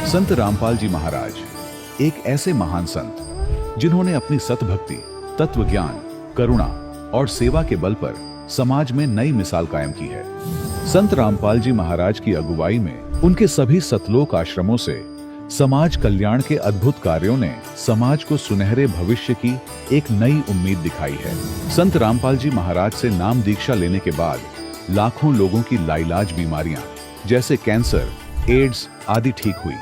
संत रामपाल जी महाराज एक ऐसे महान संत जिन्होंने अपनी सतभक्ति, तत्व ज्ञान, करुणा और सेवा के बल पर समाज में नई मिसाल कायम की है। संत रामपाल जी महाराज की अगुवाई में उनके सभी सतलोक आश्रमों से समाज कल्याण के अद्भुत कार्यों ने समाज को सुनहरे भविष्य की एक नई उम्मीद दिखाई है। संत रामपाल जी महाराज से नाम दीक्षा लेने के बाद लाखों लोगों की लाइलाज बीमारियां जैसे कैंसर, एड्स आदि ठीक हुई।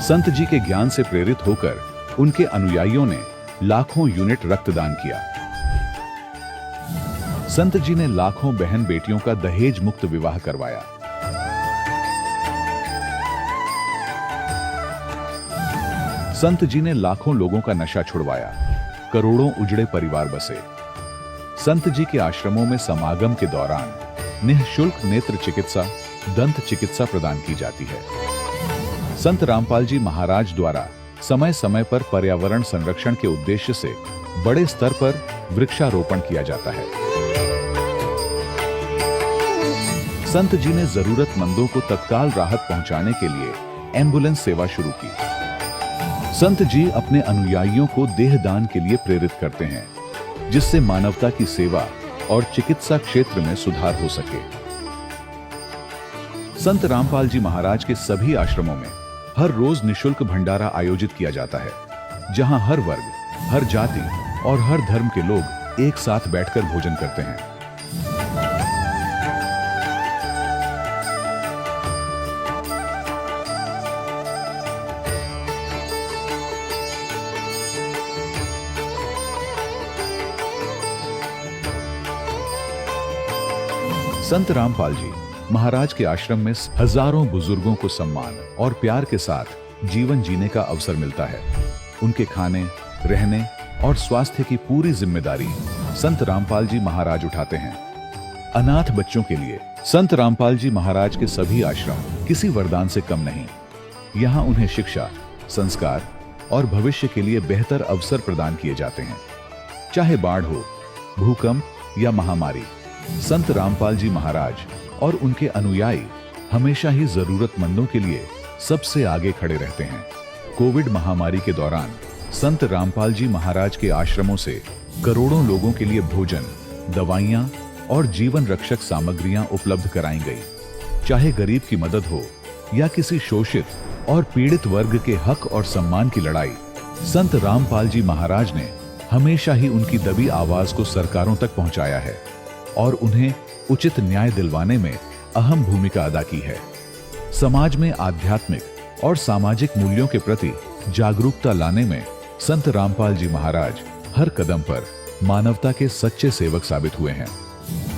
संत जी के ज्ञान से प्रेरित होकर उनके अनुयायियों ने लाखों यूनिट रक्तदान किया। संत जी ने लाखों बहन बेटियों का दहेज मुक्त विवाह करवाया। संत जी ने लाखों लोगों का नशा छुड़वाया, करोड़ों उजड़े परिवार बसे। संत जी के आश्रमों में समागम के दौरान निःशुल्क नेत्र चिकित्सा, दंत चिकित्सा प्रदान की जाती है। संत रामपाल जी महाराज द्वारा समय समय पर पर्यावरण संरक्षण के उद्देश्य से बड़े स्तर पर वृक्षारोपण किया जाता है। संत जी ने जरूरतमंदों को तत्काल राहत पहुंचाने के लिए एम्बुलेंस सेवा शुरू की। संत जी अपने अनुयायियों को देहदान के लिए प्रेरित करते हैं, जिससे मानवता की सेवा और चिकित्सा क्षेत्र में सुधार हो सके। संत रामपाल जी महाराज के सभी आश्रमों में हर रोज निशुल्क भंडारा आयोजित किया जाता है, जहां हर वर्ग, हर जाति और हर धर्म के लोग एक साथ बैठकर भोजन करते हैं। संत रामपाल जी महाराज के आश्रम में हजारों बुजुर्गों को सम्मान और प्यार के साथ जीवन जीने का अवसर मिलता है। उनके खाने, रहने और स्वास्थ्य की पूरी जिम्मेदारी संत रामपाल जी महाराज उठाते हैं। अनाथ बच्चों के लिए संत रामपाल जी महाराज के सभी आश्रम किसी वरदान से कम नहीं। यहाँ उन्हें शिक्षा, संस्कार और भविष्य के लिए बेहतर अवसर प्रदान किए जाते हैं। चाहे बाढ़ हो, भूकंप या महामारी, संत रामपाल जी महाराज और उनके अनुयायी हमेशा ही जरूरतमंदों के लिए सबसे आगे खड़े रहते हैं। कोविड महामारी के दौरान संत रामपाल जी महाराज के आश्रमों से करोड़ों लोगों के लिए भोजन, दवाइयां और जीवन रक्षक सामग्रियां उपलब्ध कराई गई। चाहे गरीब की मदद हो या किसी शोषित और पीड़ित वर्ग के हक और सम्मान की लड़ाई, संत रामपाल जी महाराज ने हमेशा ही उनकी दबी आवाज को सरकारों तक पहुंचाया है और उन्हें उचित न्याय दिलवाने में अहम भूमिका अदा की है। समाज में आध्यात्मिक और सामाजिक मूल्यों के प्रति जागरूकता लाने में संत रामपाल जी महाराज हर कदम पर मानवता के सच्चे सेवक साबित हुए हैं।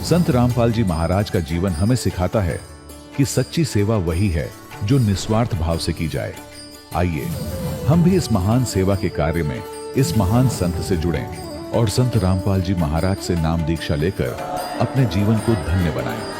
संत रामपाल जी महाराज का जीवन हमें सिखाता है कि सच्ची सेवा वही है जो निस्वार्थ भाव से की जाए। आइए हम भी इस महान सेवा के कार्य में इस महान संत से जुड़ें और संत रामपाल जी महाराज से नाम दीक्षा लेकर अपने जीवन को धन्य बनाएं।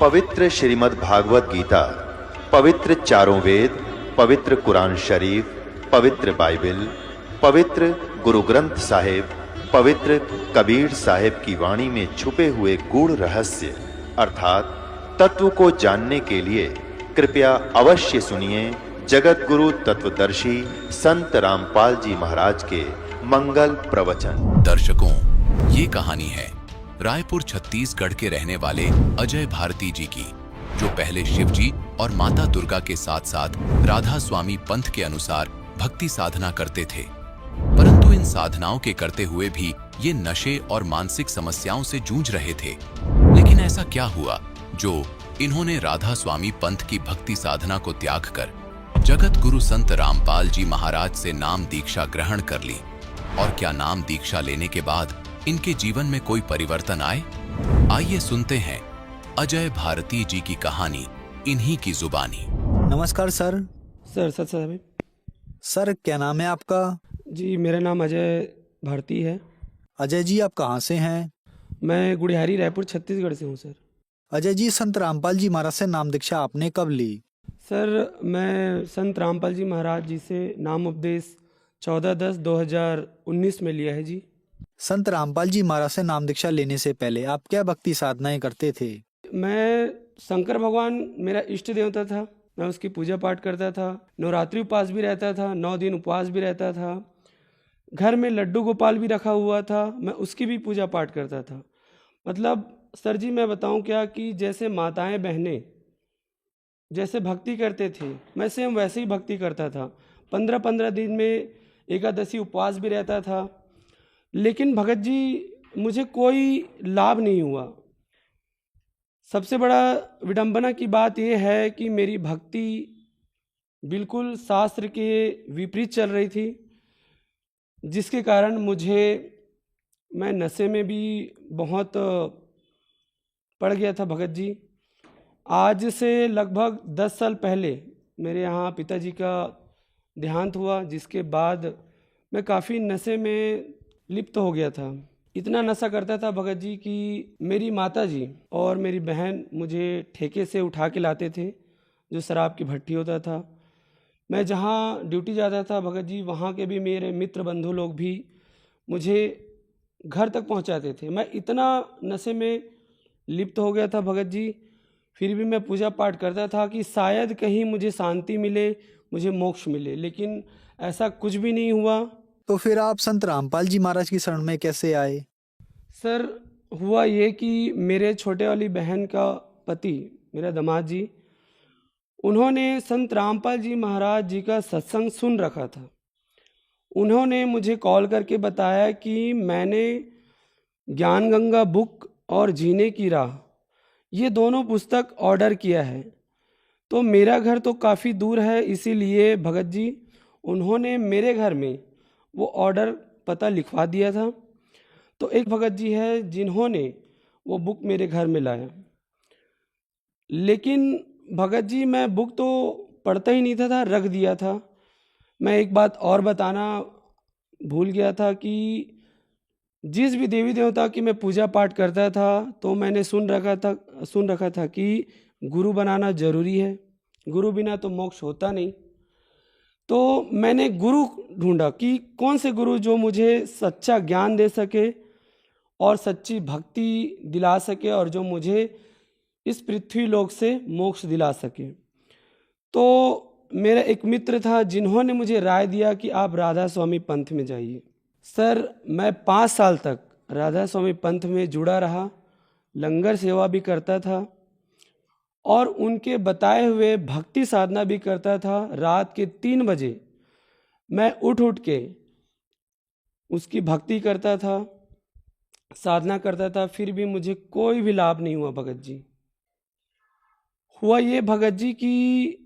पवित्र श्रीमद् भागवत गीता, पवित्र चारों वेद, पवित्र कुरान शरीफ, पवित्र बाइबल, पवित्र गुरु ग्रंथ साहिब, पवित्र कबीर साहिब की वाणी में छुपे हुए गूढ़ रहस्य अर्थात तत्व को जानने के लिए कृपया अवश्य सुनिए जगत गुरु तत्वदर्शी संत रामपाल जी महाराज के मंगल प्रवचन। दर्शकों, ये कहानी है रायपुर छत्तीसगढ़ के रहने वाले अजय भारती जी की, जो पहले शिव जी और माता दुर्गा के साथ साथ राधा स्वामी पंथ के अनुसार भक्ति साधना करते थे, परंतु इन इन साधनाओं के करते हुए भी ये नशे और मानसिक समस्याओं से जूझ रहे थे। लेकिन ऐसा क्या हुआ जो इन्होंने राधा स्वामी पंथ की भक्ति साधना को त्याग कर जगत गुरु संत रामपाल जी महाराज से नाम दीक्षा ग्रहण कर ली? और क्या नाम दीक्षा लेने के बाद इनके जीवन में कोई परिवर्तन आए? आइए सुनते हैं अजय भारती जी की कहानी इन्हीं की जुबानी। नमस्कार सर। सर सत साहब। सर क्या नाम है आपका? जी मेरा नाम अजय भारती है। अजय जी आप कहाँ से हैं? मैं गुड़ियारी रायपुर छत्तीसगढ़ से हूँ सर। अजय जी संत रामपाल जी महाराज से नाम दीक्षा आपने कब ली? सर मैं संत रामपाल जी महाराज जी से नाम उपदेश 14/10/2019 में लिया है जी। संत रामपाल जी महाराज से नाम दीक्षा लेने से पहले आप क्या भक्ति साधनाएं करते थे? मैं शंकर भगवान मेरा इष्ट देवता था, मैं उसकी पूजा पाठ करता था, नवरात्रि उपवास भी रहता था, 9 दिन उपवास भी रहता था, घर में लड्डू गोपाल भी रखा हुआ था, मैं उसकी भी पूजा पाठ करता था। मतलब सर जी मैं बताऊं क्या कि जैसे माताएं बहनें जैसे भक्ति करते थे मैं सेम वैसे ही भक्ति करता था। 15-15 दिन में एकादशी उपवास भी रहता था, लेकिन भगत जी मुझे कोई लाभ नहीं हुआ। सबसे बड़ा विडंबना की बात यह है कि मेरी भक्ति बिल्कुल शास्त्र के विपरीत चल रही थी, जिसके कारण मैं नशे में भी बहुत पड़ गया था भगत जी। आज से लगभग 10 साल पहले मेरे यहाँ पिताजी का देहांत हुआ, जिसके बाद मैं काफ़ी नशे में लिप्त हो गया था। इतना नशा करता था भगत जी कि मेरी माता जी और मेरी बहन मुझे ठेके से उठा के लाते थे, जो शराब की भट्टी होता था। मैं जहाँ ड्यूटी जाता था भगत जी, वहाँ के भी मेरे मित्र बंधु लोग भी मुझे घर तक पहुँचाते थे। मैं इतना नशे में लिप्त हो गया था भगत जी, फिर भी मैं पूजा पाठ करता था कि शायद कहीं मुझे शांति मिले, मुझे मोक्ष मिले, लेकिन ऐसा कुछ भी नहीं हुआ। तो फिर आप संत रामपाल जी महाराज की शरण में कैसे आए? सर हुआ ये कि मेरे छोटे वाली बहन का पति मेरा दामाद जी, उन्होंने संत रामपाल जी महाराज जी का सत्संग सुन रखा था। उन्होंने मुझे कॉल करके बताया कि मैंने ज्ञान गंगा बुक और जीने की राह ये दोनों पुस्तक ऑर्डर किया है। तो मेरा घर तो काफ़ी दूर है, इसीलिए भगत जी उन्होंने मेरे घर में वो ऑर्डर पता लिखवा दिया था। तो एक भगत जी है जिन्होंने वो बुक मेरे घर में लाया, लेकिन भगत जी मैं बुक तो पढ़ता ही नहीं था, रख दिया था। मैं एक बात और बताना भूल गया था कि जिस भी देवी देवता की मैं पूजा पाठ करता था तो मैंने सुन रखा था कि गुरु बनाना जरूरी है, गुरु बिना तो मोक्ष होता नहीं। तो मैंने गुरु ढूंढा कि कौन से गुरु जो मुझे सच्चा ज्ञान दे सके और सच्ची भक्ति दिला सके और जो मुझे इस पृथ्वी लोक से मोक्ष दिला सके। तो मेरा एक मित्र था जिन्होंने मुझे राय दिया कि आप राधा स्वामी पंथ में जाइए। सर मैं 5 साल तक राधा स्वामी पंथ में जुड़ा रहा, लंगर सेवा भी करता था और उनके बताए हुए भक्ति साधना भी करता था। रात के 3 बजे मैं उठ के उसकी भक्ति करता था, साधना करता था, फिर भी मुझे कोई भी लाभ नहीं हुआ भगत जी। हुआ ये भगत जी कि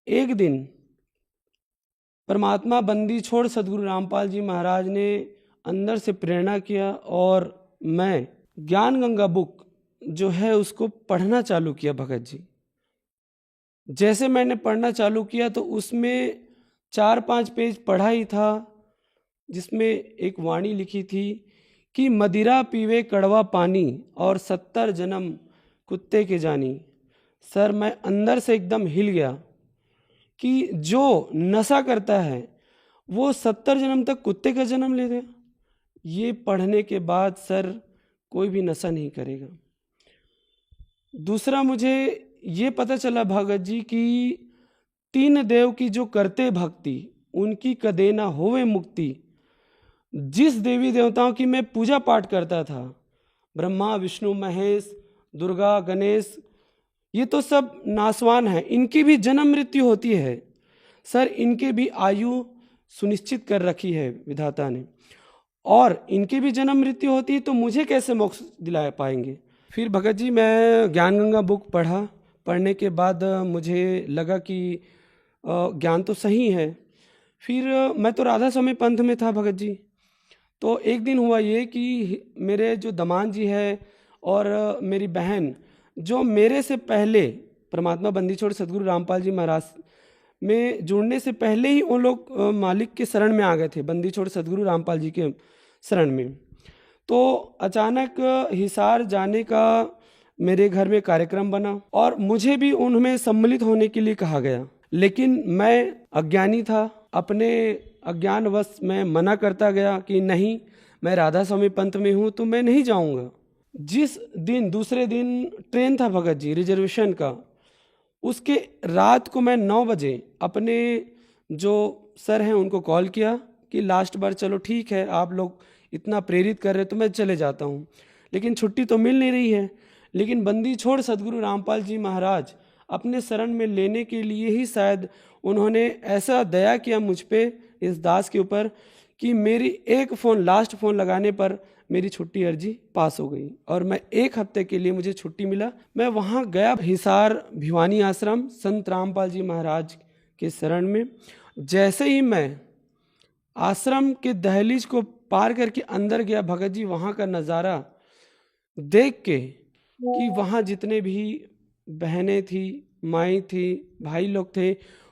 एक दिन परमात्मा बंदी छोड़ सदगुरु रामपाल जी महाराज ने अंदर से प्रेरणा किया और मैं ज्ञान गंगा बुक जो है उसको पढ़ना चालू किया भगत जी। जैसे मैंने पढ़ना चालू किया तो उसमें 4-5 पेज पढ़ा ही था, जिसमें एक वाणी लिखी थी कि मदिरा पीवे कड़वा पानी और 70 जन्म कुत्ते के जानी। सर मैं अंदर से एकदम हिल गया कि जो नशा करता है वो 70 जन्म तक कुत्ते का जन्म ले गया। ये पढ़ने के बाद सर कोई भी नशा नहीं करेगा। दूसरा मुझे ये पता चला भगत जी कि 3 देव की जो करते भक्ति उनकी कदे ना होवे मुक्ति। जिस देवी देवताओं की मैं पूजा पाठ करता था, ब्रह्मा विष्णु महेश दुर्गा गणेश, ये तो सब नासवान हैं, इनकी भी जन्म मृत्यु होती है। सर इनके भी आयु सुनिश्चित कर रखी है विधाता ने। और इनकी भी जन्म मृत्यु होती है तो मुझे कैसे मोक्ष दिला पाएंगे। फिर भगत जी मैं ज्ञान गंगा बुक पढ़ा। पढ़ने के बाद मुझे लगा कि ज्ञान तो सही है। फिर मैं तो राधा स्वामी पंथ में था भगत जी। तो एक दिन हुआ ये कि मेरे जो दमान जी है और मेरी बहन जो मेरे से पहले परमात्मा बंदी छोड़ सदगुरु रामपाल जी महाराज में जुड़ने से पहले ही वो लोग मालिक के शरण में आ गए थे, बंदी छोड़ सदगुरु रामपाल जी के शरण में। तो अचानक हिसार जाने का मेरे घर में कार्यक्रम बना और मुझे भी उनमें सम्मिलित होने के लिए कहा गया, लेकिन मैं अज्ञानी था। अपने अज्ञानवश मैं मना करता गया कि नहीं, मैं राधा स्वामी पंथ में हूँ तो मैं नहीं जाऊँगा। जिस दिन दूसरे दिन ट्रेन था भगत जी रिजर्वेशन का, उसके रात को मैं 9 बजे अपने जो सर हैं उनको कॉल किया कि लास्ट बार चलो ठीक है, आप लोग इतना प्रेरित कर रहे तो मैं चले जाता हूँ, लेकिन छुट्टी तो मिल नहीं रही है। लेकिन बंदी छोड़ सदगुरु रामपाल जी महाराज अपने शरण में लेने के लिए ही शायद उन्होंने ऐसा दया किया मुझ पे, इस दास के ऊपर, कि मेरी एक फ़ोन लास्ट फ़ोन लगाने पर मेरी छुट्टी अर्जी पास हो गई और मैं 1 हफ्ते के लिए मुझे छुट्टी मिला। मैं वहाँ गया हिसार भिवानी आश्रम संत रामपाल जी महाराज के शरण में। जैसे ही मैं आश्रम के दहलीज को पार करके अंदर गया भगत जी, वहाँ का नज़ारा देख के कि वहाँ जितने भी बहनें थी, माई थी, भाई लोग थे,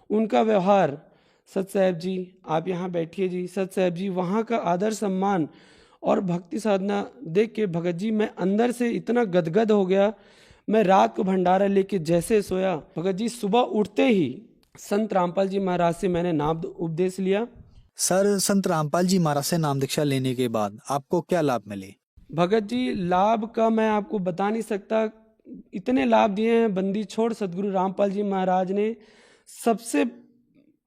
उनका व्यवहार, सत साहब जी आप यहाँ बैठिए जी, सत साहब जी, वहाँ का आदर सम्मान और भक्ति साधना देख के भगत जी मैं अंदर से इतना गदगद हो गया। मैं रात को भंडारा लेके जैसे सोया, भगत जी सुबह उठते ही संत रामपाल जी महाराज से मैंने नाम उपदेश लिया। सर, संत रामपाल जी महाराज से नाम दीक्षा लेने के बाद आपको क्या लाभ मिले? भगत जी लाभ का मैं आपको बता नहीं सकता, इतने लाभ दिए हैं बंदी छोड़ सदगुरु रामपाल जी महाराज ने। सबसे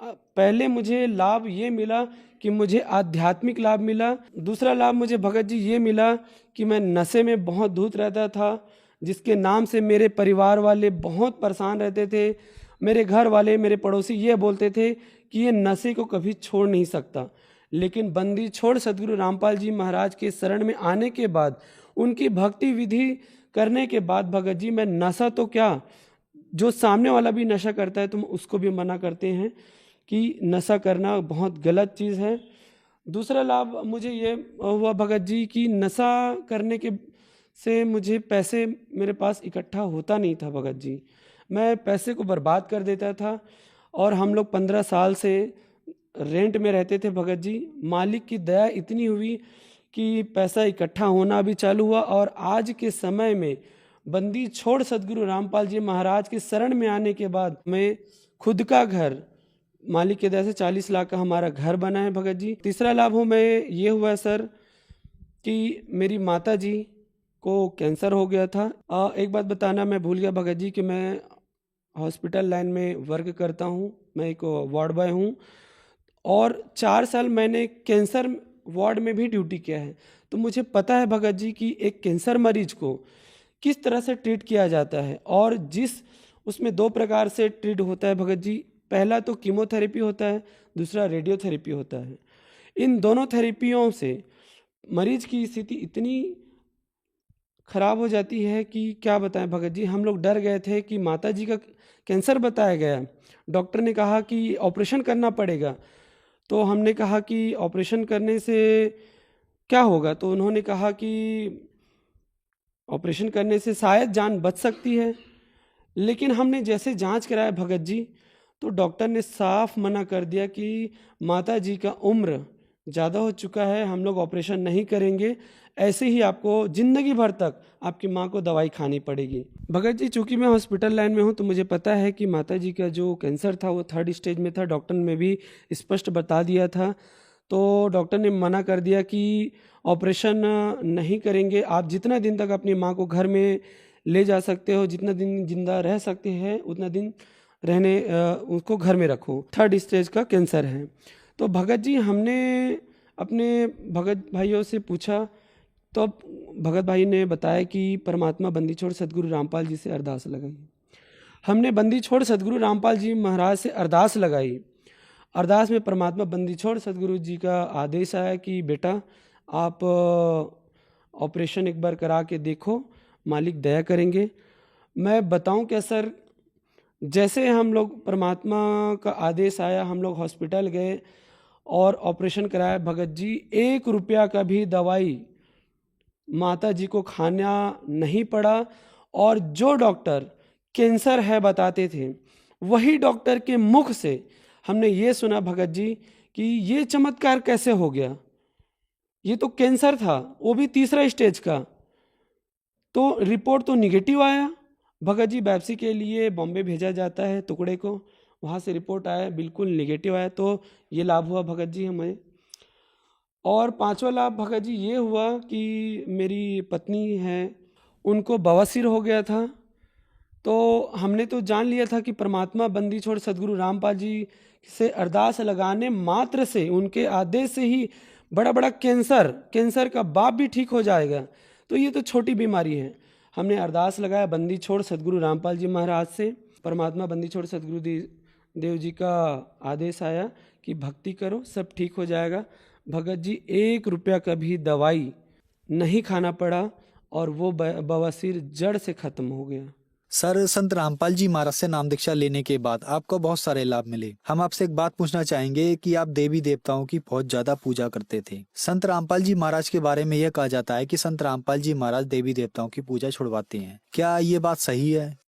पहले मुझे लाभ ये मिला कि मुझे आध्यात्मिक लाभ मिला। दूसरा लाभ मुझे भगत जी ये मिला कि मैं नशे में बहुत धूत रहता था, जिसके नाम से मेरे परिवार वाले बहुत परेशान रहते थे। मेरे घर वाले, मेरे पड़ोसी ये बोलते थे कि ये नशे को कभी छोड़ नहीं सकता। लेकिन बंदी छोड़ सदगुरु रामपाल जी महाराज के शरण में आने के बाद, उनकी भक्ति विधि करने के बाद भगत जी मैं नशा तो क्या, जो सामने वाला भी नशा करता है तो उसको भी मना करते हैं कि नशा करना बहुत गलत चीज़ है। दूसरा लाभ मुझे ये हुआ भगत जी कि नशा करने के से मुझे पैसे मेरे पास इकट्ठा होता नहीं था भगत जी, मैं पैसे को बर्बाद कर देता था। और हम लोग 15 साल से रेंट में रहते थे भगत जी। मालिक की दया इतनी हुई कि पैसा इकट्ठा होना भी चालू हुआ और आज के समय में बंदी छोड़ सदगुरु रामपाल जी महाराज के शरण में आने के बाद मैं खुद का घर, मालिक की दया से 40 लाख का हमारा घर बना है भगत जी। तीसरा लाभ हो मैं ये हुआ सर कि मेरी माता जी को कैंसर हो गया था। एक बात बताना मैं भूल गया भगत जी कि मैं हॉस्पिटल लाइन में वर्क करता हूँ, मैं एक वार्ड बॉय हूँ और 4 साल मैंने कैंसर वार्ड में भी ड्यूटी किया है। तो मुझे पता है भगत जी कि एक कैंसर मरीज को किस तरह से ट्रीट किया जाता है और उसमें 2 प्रकार से ट्रीट होता है भगत जी। पहला तो कीमोथेरेपी होता है, दूसरा रेडियोथेरेपी होता है। इन दोनों थेरेपियों से मरीज की स्थिति इतनी खराब हो जाती है कि क्या बताएं भगत जी। हम लोग डर गए थे कि माता जी का कैंसर बताया गया, डॉक्टर ने कहा कि ऑपरेशन करना पड़ेगा। तो हमने कहा कि ऑपरेशन करने से क्या होगा, तो उन्होंने कहा कि ऑपरेशन करने से शायद जान बच सकती है। लेकिन हमने जैसे जांच कराया भगत जी, तो डॉक्टर ने साफ मना कर दिया कि माता जी का उम्र ज़्यादा हो चुका है, हम लोग ऑपरेशन नहीं करेंगे, ऐसे ही आपको ज़िंदगी भर तक आपकी माँ को दवाई खानी पड़ेगी। भगत जी चूँकि मैं हॉस्पिटल लाइन में हूँ तो मुझे पता है कि माता जी का जो कैंसर था वो 3rd स्टेज में था, डॉक्टर ने भी स्पष्ट बता दिया था। तो डॉक्टर ने मना कर दिया कि ऑपरेशन नहीं करेंगे, आप जितना दिन तक अपनी माँ को घर में ले जा सकते हो, जितना दिन जिंदा रह सकते हैं उतना दिन रहने उसको घर में रखो, 3rd स्टेज का कैंसर है। तो भगत जी हमने अपने भगत भाइयों से पूछा तो भगत भाई ने बताया कि परमात्मा बंदी छोड़ सदगुरु रामपाल जी से अरदास लगाई। हमने बंदी छोड़ सदगुरु रामपाल जी महाराज से अरदास लगाई। अरदास में परमात्मा बंदी छोड़ सदगुरु जी का आदेश आया कि बेटा आप ऑपरेशन एक बार करा के देखो, मालिक दया करेंगे। मैं बताऊं क्या सर, जैसे हम लोग परमात्मा का आदेश आया, हम लोग हॉस्पिटल गए और ऑपरेशन कराया भगत जी, 1 रुपया का भी दवाई माता जी को खाना नहीं पड़ा। और जो डॉक्टर कैंसर है बताते थे, वही डॉक्टर के मुख से हमने ये सुना भगत जी कि ये चमत्कार कैसे हो गया, ये तो कैंसर था, वो भी 3रा स्टेज का। तो रिपोर्ट तो निगेटिव आया। भगत जी वापसी के लिए बॉम्बे भेजा जाता है टुकड़े को, वहाँ से रिपोर्ट आया बिल्कुल निगेटिव आया। तो ये लाभ हुआ भगत जी हमें। और 5वां लाभ भगत जी ये हुआ कि मेरी पत्नी है, उनको बवासीर हो गया था। तो हमने तो जान लिया था कि परमात्मा बंदी छोड़ सदगुरु रामपाल जी से अरदास लगाने मात्र से, उनके आदेश से ही बड़ा बड़ा कैंसर का बाप भी ठीक हो जाएगा। तो ये तो छोटी बीमारी है। हमने अरदास लगाया बंदी छोड़ सदगुरु रामपाल जी महाराज से, परमात्मा बंदी छोड़ सदगुरु देव जी का आदेश आया कि भक्ति करो, सब ठीक हो जाएगा। भगत जी 1 रुपया का भी दवाई नहीं खाना पड़ा और वो बवासीर जड़ से खत्म हो गया। सर, संत रामपाल जी महाराज से नाम दीक्षा लेने के बाद आपको बहुत सारे लाभ मिले। हम आपसे एक बात पूछना चाहेंगे कि आप देवी देवताओं की बहुत ज्यादा पूजा करते थे। संत रामपाल जी महाराज के बारे में यह कहा जाता है कि संत रामपाल जी महाराज देवी देवताओं की पूजा छुड़वाते हैं, क्या ये बात सही है?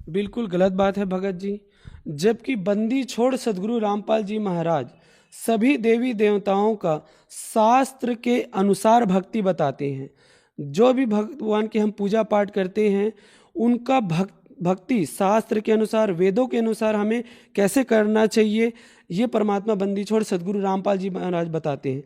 बिल्कुल गलत बात है भगत जी। जबकि बंदी छोड़ सदगुरु रामपाल जी महाराज सभी देवी देवताओं का शास्त्र के अनुसार भक्ति बताते हैं। जो भी भगवान की हम पूजा पाठ करते हैं, उनका भक्ति शास्त्र के अनुसार, वेदों के अनुसार हमें कैसे करना चाहिए, ये परमात्मा बंदी छोड़ सदगुरु रामपाल जी महाराज बताते हैं।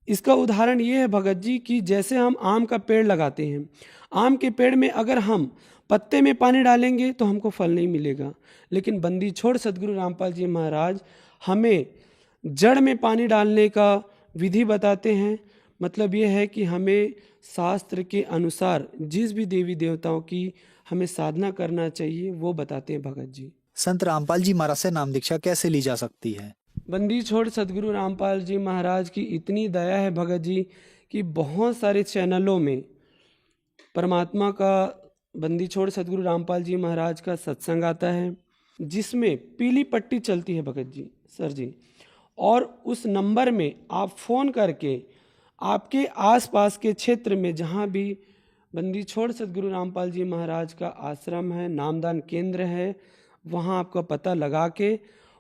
इसका उदाहरण ये है भगत जी कि जैसे हम आम का पेड़ लगाते हैं, आम के पेड़ में अगर हम पत्ते में पानी डालेंगे तो हमको फल नहीं मिलेगा, लेकिन बंदी छोड़ सदगुरु रामपाल जी महाराज हमें जड़ में पानी डालने का विधि बताते हैं। मतलब ये है कि हमें शास्त्र के अनुसार जिस भी देवी देवताओं की हमें साधना करना चाहिए वो बताते हैं भगत जी। संत रामपाल जी महाराज से नाम दीक्षा कैसे ली जा सकती है? बंदी छोड़ सदगुरु रामपाल जी महाराज की इतनी दया है भगत जी कि बहुत सारे चैनलों में परमात्मा का बंदी छोड़ सदगुरु रामपाल जी महाराज का सत्संग आता है, जिसमें पीली पट्टी चलती है भगत जी सर जी। और उस नंबर में आप फ़ोन करके आपके आसपास के क्षेत्र में जहाँ भी बंदी छोड़ सदगुरु रामपाल जी महाराज का आश्रम है, नामदान केंद्र है, वहाँ आपका पता लगा के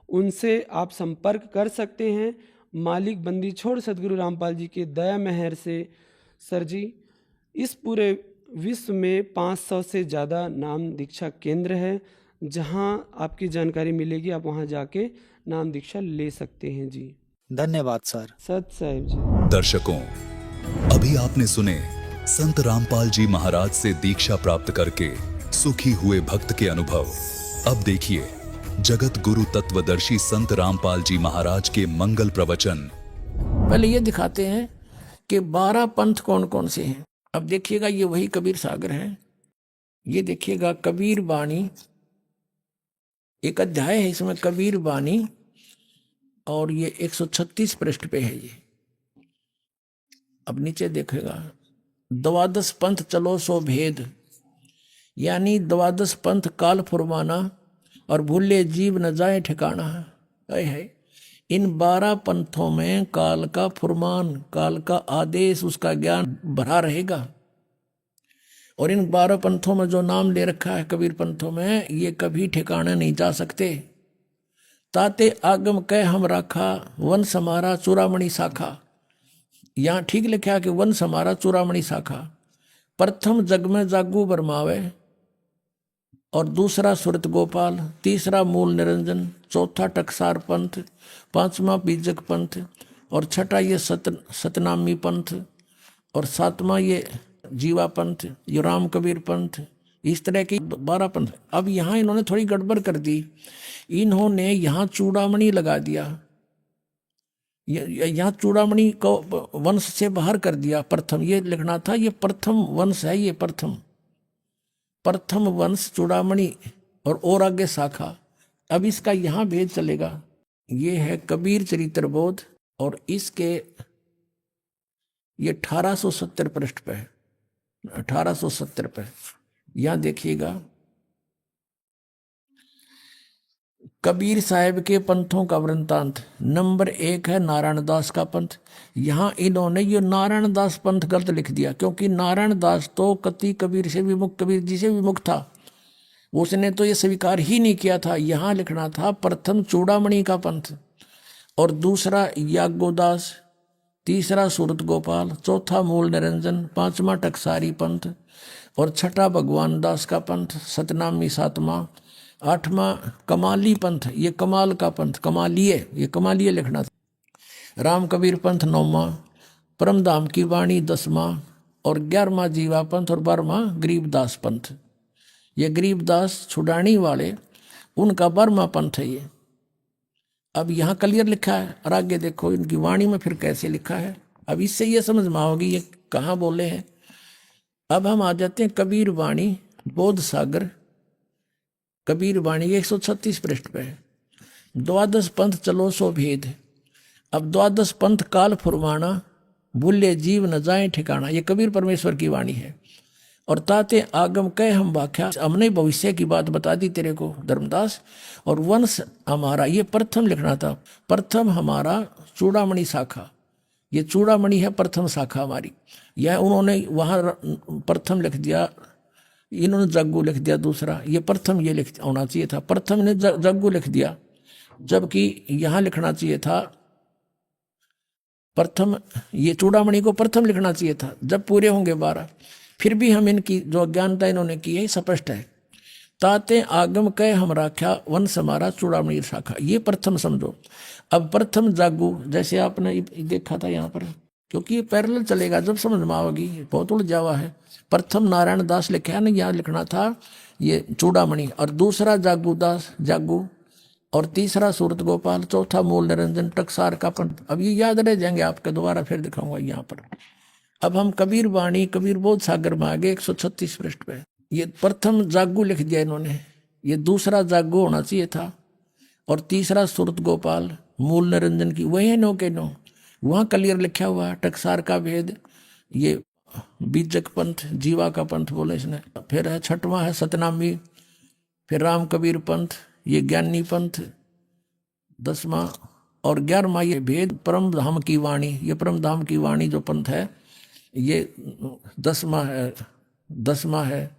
उनसे आप संपर्क कर सकते हैं। मालिक बंदी छोड़ सदगुरु रामपाल जी के दया मेहर से सर जी इस पूरे विश्व में 500 से ज़्यादा नाम दीक्षा केंद्र है, जहाँ आपकी जानकारी मिलेगी, आप वहाँ जाके नाम दीक्षा ले सकते हैं जी। धन्यवाद सर। सत साहिब जी। दर्शकों, अभी आपने सुने संत रामपाल जी महाराज से दीक्षा प्राप्त करके सुखी हुए भक्त के अनुभव। अब देखिए जगत गुरु तत्वदर्शी संत रामपाल जी महाराज के मंगल प्रवचन। पहले ये दिखाते हैं कि 12 पंथ कौन कौन से हैं। अब देखिएगा, ये वही कबीर सागर है। ये देखिएगा कबीर बाणी, एक अध्याय है इसमें कबीर बाणी, और ये 136 पृष्ठ पे है ये। अब नीचे देखेगा 12 पंथ चलो सो भेद, यानी 12 पंथ काल फुरमाना और भूले जीव न जाए ठिकाना है। इन 12 पंथों में काल का फुरमान, काल का आदेश, उसका ज्ञान भरा रहेगा। और इन 12 पंथों में जो नाम ले रखा है कबीर पंथों में, ये कभी ठिकाने नहीं जा सकते। ताते आगम कह हम राखा, वंश हमारा चूड़ामणि शाखा। यहाँ ठीक लिखा कि वंश हमारा चूड़ामणि शाखा। प्रथम जग में जागू बरमावे, और दूसरा सुरत गोपाल, तीसरा मूल निरंजन, चौथा टकसार पंथ, 5वां बीजक पंथ, और छठा ये सतनामी पंथ, और 7वां ये जीवा पंथ, ये राम कबीर पंथ। इस तरह की 12 पंथ। अब यहाँ इन्होंने थोड़ी गड़बड़ कर दी, इन्होंने यहाँ चूड़ामणि लगा दिया, यहाँ चूड़ामणि को वंश से बाहर कर दिया। प्रथम ये लिखना था, ये प्रथम वंश है, ये प्रथम वंश चूड़ामणि, और आगे शाखा। अब इसका यहाँ भेद चलेगा। ये है कबीर चरित्र बोध, और इसके ये 1870 पृष्ठ पे है, 1870 पे। यहां देखिएगा कबीर साहब के पंथों का वृंतांत। नंबर 1 है नारायण दास का पंथ। यहाँ इन्होंने ये नारायण दास पंथ गलत लिख दिया, क्योंकि नारायण दास तो कति कबीर से विमुख, कबीर जी से विमुख था, उसने तो ये स्वीकार ही नहीं किया था। यहाँ लिखना था प्रथम चूड़ामणि का पंथ, और दूसरा याज्ञोदास, तीसरा सूरत गोपाल, चौथा मूल निरंजन, पांचवा टकसारी पंथ, और छठा भगवान दास का पंथ, सतनामी सातवां, आठवां कमाली पंथ, ये कमाल का पंथ, कमालिये, ये कमालिये लिखना था। राम कबीर पंथ 9वां, परमधाम की वाणी 10वां, और 11वां जीवा पंथ, और 12वां गरीबदास पंथ। ये गरीबदास छुड़ानी वाले, उनका 12वां पंथ है ये। अब यहाँ क्लियर लिखा है, और आगे देखो इनकी वाणी में फिर कैसे लिखा है। अब इससे ये समझ में आओगी ये कहाँ बोले हैं। अब हम आ जाते हैं कबीर वाणी बोध सागर। कबीर वाणी 136 पृष्ठ पे है। द्वादश पंथ चलो सो भेद। अब द्वादश पंथ काल फुरवाना, भूले जीव न जाए ठिकाना, ये कबीर परमेश्वर की वाणी है। और ताते आगम कह हम व्याख्या, हमने भविष्य की बात बता दी तेरे को धर्मदास। और वंश हमारा, ये प्रथम लिखना था, प्रथम हमारा चूड़ामणि शाखा, ये चूड़ामणि है प्रथम शाखा हमारी। यह उन्होंने वहाँ प्रथम लिख दिया, इन्होंने जग्गू लिख दिया दूसरा, ये प्रथम ये लिख होना चाहिए था, प्रथम ने जग्गू लिख दिया, जबकि यहाँ लिखना चाहिए था प्रथम, ये चूड़ामणि को प्रथम लिखना चाहिए था जब पूरे होंगे 12। फिर भी हम इनकी जो अज्ञानता इन्होंने की है स्पष्ट है। ताते आगम कह हम राख्या, वंश हमारा चूड़ामणि शाखा, ये प्रथम समझो। अब प्रथम जागू, जैसे आपने देखा था यहाँ पर, क्योंकि ये पैरेलल चलेगा, जब समझ में आओगी, बहुत उलझावा है। प्रथम नारायण दास लिखा है ना, यहाँ लिखना था ये चूड़ामणि, और दूसरा जागू दास जागू, और तीसरा सूरत गोपाल, चौथा मूल निरंजन, टकसार का पंथ। अब ये याद रह जाएंगे आपके, दोबारा फिर दिखाऊंगा यहाँ पर। अब हम कबीर वाणी कबीर बोध सागर में आगे 136 पृष्ठ पे। ये प्रथम जागू लिख दिया इन्होंने, ये दूसरा जागू होना चाहिए था, और तीसरा सूरत गोपाल, मूल निरंजन की वही है, नो के नो वहाँ क्लियर लिखा हुआ। टकसार का भेद, ये बीजक पंथ, जीवा का पंथ बोले इसने। फिर है छठवां है सतनामी, फिर राम कबीर पंथ, ये ज्ञानी पंथ 10वां, और 11वां ये भेद परम धाम की वाणी, ये परम धाम की वाणी जो पंथ है ये 10वां है,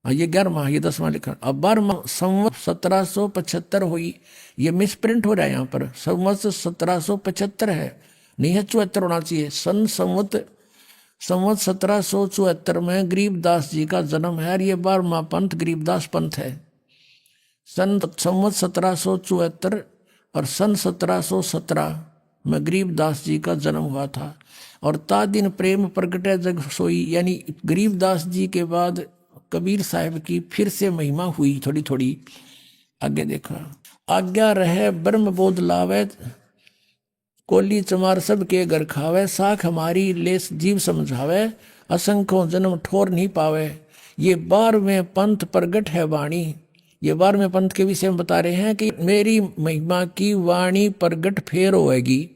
ये 11वां, ये 10वां लिखा। अब 12वां संवत 1775 हुई, ये मिसप्रिंट हो रहा है यहाँ पर, संवत 1775 है, नहीं है 74 होना चाहिए। संवत 1774 में गरीबदास जी का जन्म है, और ये 12वां पंथ गरीबदास पंथ है। संवत 1774 और सन 1717 में गरीबदास जी का जन्म हुआ था। और ता दिन प्रेम प्रगटे जग सोई, यानी गरीबदास जी के बाद कबीर साहब की फिर से महिमा हुई थोड़ी थोड़ी। आगे देखा, आज्ञा रहे ब्रह्म बोध लावे, कोली चमार सब के घर खावे, साख हमारी लेस जीव समझावे, असंख्यों जन्म ठोर नहीं पावे। ये 12वें पंथ प्रगट है वाणी, ये 12वें पंथ के विषय में बता रहे हैं कि मेरी महिमा की वाणी प्रगट फेर होएगी।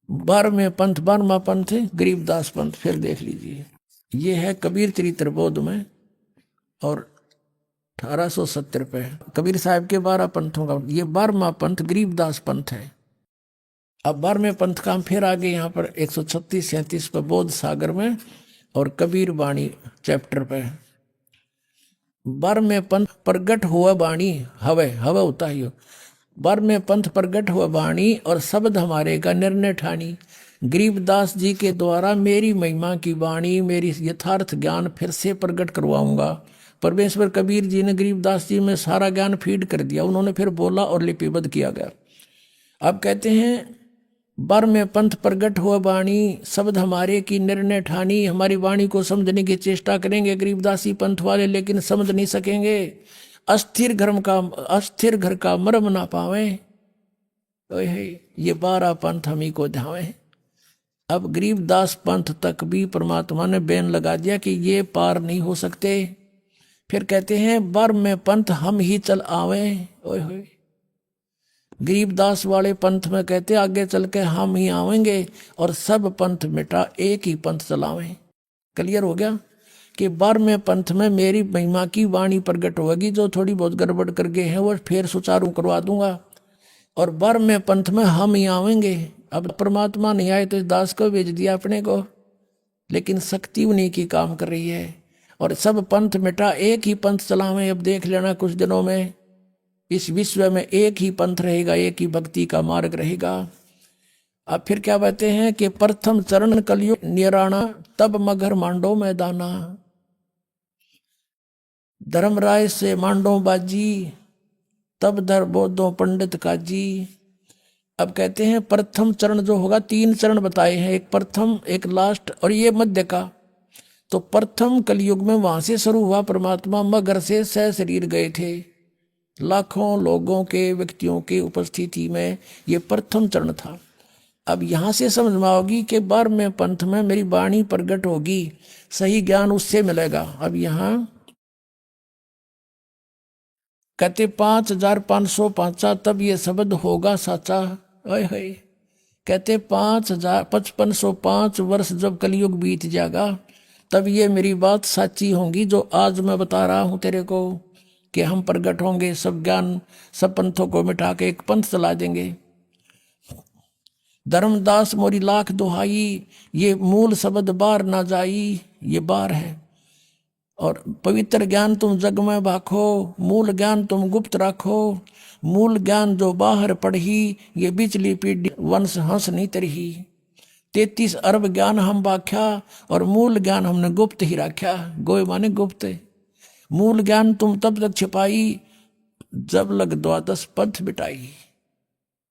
12वें पंथ 12वां पंथ है गरीबदास पंथ। फिर देख लीजिए, ये है कबीर चरित्र बोध में, और 1870 पे कबीर साहब के 12 पंथों का ये 12वां पंथ गरीबदास पंथ है। अब 12वें पंथ का हम फिर आगे यहाँ पर 136-37 पे बोध सागर में, और कबीर वाणी चैप्टर पे 12वें पंथ प्रगट हुआ वाणी, हवे होता है। 12वें पंथ प्रगट हुआ वाणी, और शब्द हमारे का निर्णय ठानी। गरीबदास जी के द्वारा मेरी महिमा की वाणी, मेरी यथार्थ ज्ञान फिर से प्रकट करवाऊंगा। परमेश्वर कबीर जी ने गरीबदास जी में सारा ज्ञान फीड कर दिया, उन्होंने फिर बोला और लिपिबद्ध किया गया। अब कहते हैं 12वें पंथ प्रगट हुआ वाणी, शब्द हमारे की निर्णय ठानी। हमारी वाणी को समझने की चेष्टा करेंगे गरीबदासी पंथ वाले, लेकिन समझ नहीं सकेंगे। अस्थिर घर का मर्म ना पावे, ये 12 पंथ हम ही को ध्यावे। अब गरीबदास पंथ तक भी परमात्मा ने बैन लगा दिया कि ये पार नहीं हो सकते। फिर कहते हैं 12वें पंथ हम ही चल आवे। गरीबदास वाले पंथ में कहते आगे चल के हम ही आवेंगे और सब पंथ मिटा एक ही पंथ चलावें। क्लियर हो गया कि 12वें पंथ में मेरी महिमा की वाणी प्रकट होगी, जो थोड़ी बहुत गड़बड़ कर गए हैं वो फिर सुचारू करवा दूंगा। और 12वें पंथ में हम ही आवेंगे। अब परमात्मा नहीं आए तो इस दास को भेज दिया अपने को, लेकिन शक्ति उन्हीं की काम कर रही है। और सब पंथ मिटा एक ही पंथ चलावें। अब देख लेना कुछ दिनों में इस विश्व में एक ही पंथ रहेगा, एक ही भक्ति का मार्ग रहेगा। अब फिर क्या कहते हैं कि प्रथम चरण कलयुग निराणा, तब मगर मांडो मैदाना। धर्मराय से मांडो बाजी, तब धर बोधो पंडित काजी। अब कहते हैं प्रथम चरण जो होगा, 3 चरण बताए हैं, एक प्रथम एक लास्ट और ये मध्य का। तो प्रथम कलयुग में वहां से शुरू हुआ, परमात्मा मगर से सह शरीर गए थे, लाखों लोगों के व्यक्तियों के उपस्थिति में, ये प्रथम चरण था। अब यहां से समझ में आओगी कि 12वें पंथ में मेरी वाणी प्रकट होगी, सही ज्ञान उससे मिलेगा। अब यहां कहते 5505 तब ये शब्द होगा साचा। ओए होए, कहते 5505 वर्ष जब कलयुग बीत जाएगा तब ये मेरी बात साची होंगी, जो आज मैं बता रहा हूं तेरे को कि हम प्रकट होंगे, सब ज्ञान सब पंथों को मिटा के एक पंथ चला देंगे। धर्मदास मोरी लाख दुहाई, ये मूल शब्द बार ना जाई, ये बार है। और पवित्र ज्ञान तुम जग में भाखो, मूल ज्ञान तुम गुप्त राखो। मूल ज्ञान जो बाहर पढ़ी, ये बिचली पीढ़ी वंश हंस नहीं तरही। 33 अरब ज्ञान हम बाख्या, और मूल ज्ञान हमने गुप्त ही राख्या। गोय माने गुप्त। मूल ज्ञान तुम तब तक छिपाई, जब लग 12 पंथ बिटाई।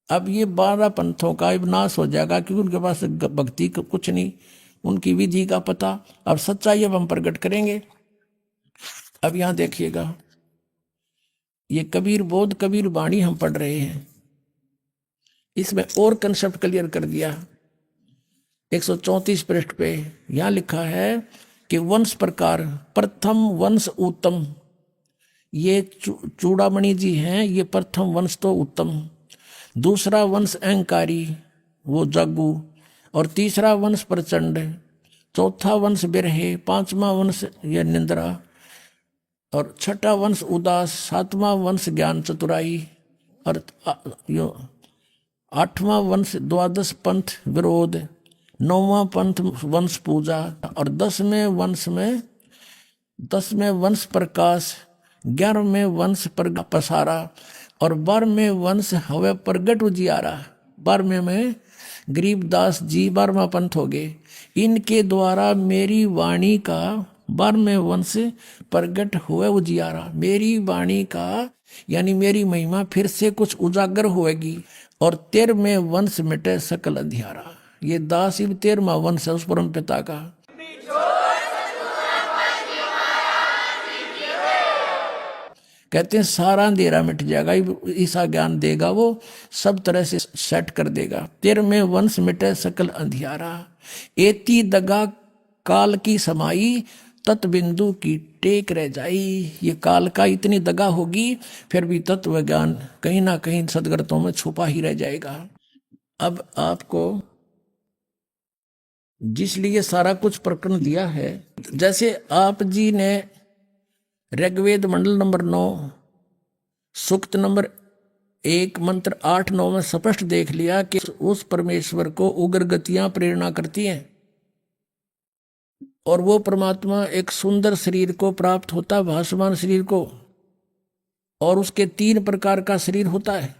अब ये 12 पंथों का नाश हो जाएगा, क्योंकि उनके पास भक्ति का कुछ नहीं, उनकी विधि का पता। अब सच्चाई अब हम प्रकट करेंगे। अब यहां देखिएगा, ये कबीर बोध कबीर वाणी हम पढ़ रहे हैं, इसमें और कंसेप्ट क्लियर कर दिया। 134 पृष्ठ पे यहां लिखा है कि वंश प्रकार, प्रथम वंश उत्तम। ये चूड़ामणि जी हैं, ये प्रथम वंश तो उत्तम। दूसरा वंश अहंकारी, वो जागू। और तीसरा वंश प्रचंड। चौथा वंश बिरहे। 5वां वंश ये निंद्रा। और 6ठा वंश उदास। 7वां वंश ज्ञान चतुराई। और 8वां वंश 12 पंथ विरोध। 9वां पंथ वंश पूजा। और 10वें वंश प्रकाश। 11वें वंश पसारा। और 12वें वंश हवे प्रगट उजियारा। 12वें में गरीबदास जी 12वां पंथ हो गए। इनके द्वारा मेरी वाणी का 12वें वंश प्रगट हुए उजियारा। मेरी वाणी का यानी मेरी महिमा फिर से कुछ उजागर होएगी। और 13वें वंश मिटे सकल अंधियारा। ये दास 13वां वंश है उस परम पिता का। कहते हैं सारा अंधेरा मिट जाएगा, ईसा ज्ञान देगा, वो सब तरह से सेट कर देगा। 13वें वंश मिटे सकल अंधियारा। एती दगा काल की समाई, तत्व बिंदु की टेक रह जाई। ये काल का इतनी दगा होगी, फिर भी तत्व ज्ञान कहीं ना कहीं सदगतों में छुपा ही रह जाएगा। अब आपको जिसलिए सारा कुछ प्रकरण दिया है, जैसे आप जी ने ऋग्वेद मंडल नंबर 9 सूक्त नंबर 1 मंत्र 8-9 में स्पष्ट देख लिया कि उस परमेश्वर को उग्र गतियां प्रेरणा करती हैं, और वो परमात्मा एक सुंदर शरीर को प्राप्त होता है, भासमान शरीर को। और उसके 3 प्रकार का शरीर होता है।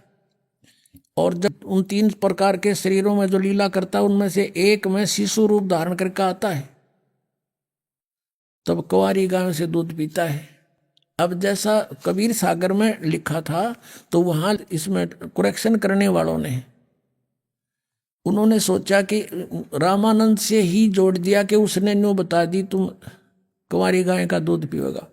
और जब उन 3 प्रकार के शरीरों में जो लीला करता है, उनमें से एक में शिशु रूप धारण करके आता है, तब कुंवारी गाय से दूध पीता है। अब जैसा कबीर सागर में लिखा था, तो वहां इसमें करेक्शन करने वालों ने उन्होंने सोचा कि रामानंद से ही जोड़ दिया कि उसने न्यू बता दी तुम कुंवारी गाय का दूध पिएगा,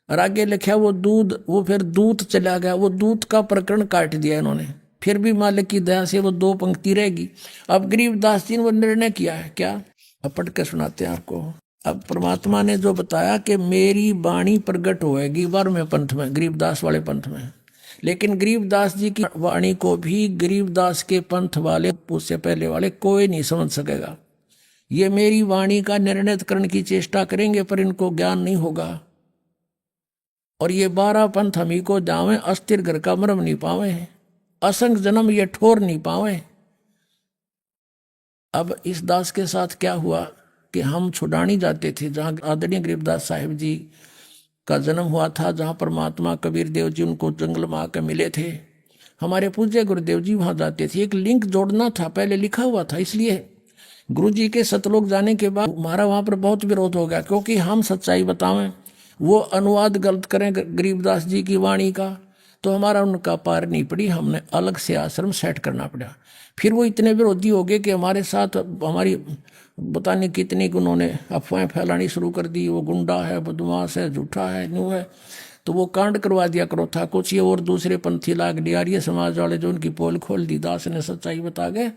और आगे लिखा वो दूध, वो फिर दूध चला गया, वो दूध का प्रकरण काट दिया इन्होंने। फिर भी मालिक की दया से वो 2 पंक्ति रहेगी। अब गरीबदास जी ने वो निर्णय किया है क्या, अब पढ़ के सुनाते हैं आपको। अब परमात्मा ने जो बताया कि मेरी वाणी प्रकट होएगी 12वें पंथ में, गरीबदास वाले पंथ में, लेकिन गरीबदास जी की वाणी को भी गरीबदास के पंथ वाले, उससे पहले वाले कोई नहीं समझ सकेगा। ये मेरी वाणी का निर्णय करने की चेष्टा करेंगे पर इनको ज्ञान नहीं होगा। और ये 12 पंथ हम ही को जावे, अस्थिर घर का मरम नहीं पावे, असंग जन्म ये ठोर नहीं पावे। अब इस दास के साथ क्या हुआ कि हम छुड़ानी जाते थे, जहाँ आदरणीय गरीबदास साहिब जी का जन्म हुआ था, जहाँ परमात्मा कबीर देव जी उनको जंगल में आकर मिले थे। हमारे पूज्य गुरुदेव जी वहाँ जाते थे, एक लिंक जोड़ना था, पहले लिखा हुआ था, इसलिए गुरु जी के सतलोक जाने के बाद हमारा वहाँ पर बहुत विरोध हो गया, क्योंकि हम सच्चाई बतावें, वो अनुवाद गलत करें गरीबदास जी की वाणी का, तो हमारा उनका पार नहीं पड़ी, हमने अलग से आश्रम सेट करना पड़ा। फिर वो इतने विरोधी हो गए कि हमारे साथ हमारी बताने कितनी उन्होंने अफवाहें फैलानी शुरू कर दी, वो गुंडा है, बदमाश है, झूठा है, न्यू है, तो वो कांड करवा दिया करो था कुछ। ये और दूसरे पंथी लाग डियारिया समाज वाले जो उनकी पोल खोल दी, दास ने सच्चाई बता गए,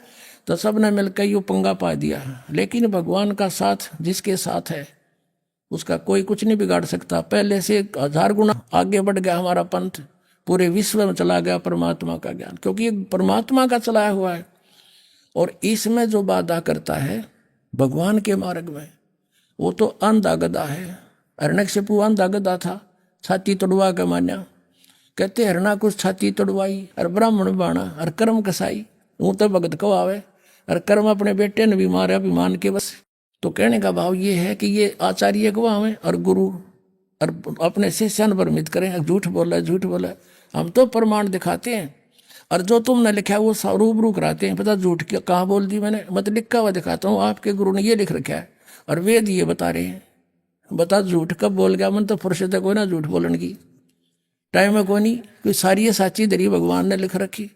तो सब ने मिलकर ये पंगा पा दिया। लेकिन भगवान का साथ जिसके साथ है उसका कोई कुछ नहीं बिगाड़ सकता। पहले से 1000 गुना आगे बढ़ गया हमारा पंथ, पूरे विश्व में चला गया परमात्मा का ज्ञान, क्योंकि ये परमात्मा का चलाया हुआ है। और इसमें जो बाधा करता है भगवान के मार्ग में, वो तो अंधा गधा है। हिरण्यकशिपु अंधा गधा था, छाती तोड़वा के मान्या, कहते हरना कुछ छाती तोड़वाई, और ब्राह्मण बाणा, और कर्म कसाई, वो तो भगत को आवे, और कर्म अपने बेटे ने भी मारे अभिमान के बस। तो कहने का भाव ये है कि ये आचार्य को आवे और गुरु और अपने शिष्यन भ्रमित करें, झूठ बोला झूठ बोला। हम तो प्रमाण दिखाते हैं, और जो तुमने लिखा है वो रूबरू कराते हैं। पता झूठ कहाँ बोल दी मैंने, मत लिखा हुआ दिखाता हूँ, आपके गुरु ने ये लिख रखा है और वेद ये बता रहे हैं। बता झूठ कब बोल गया, मन तो फुर्सत है कोई ना झूठ बोलने की, टाइम है कोई नहीं, कोई सारी ये साची दरी भगवान ने लिख रखी।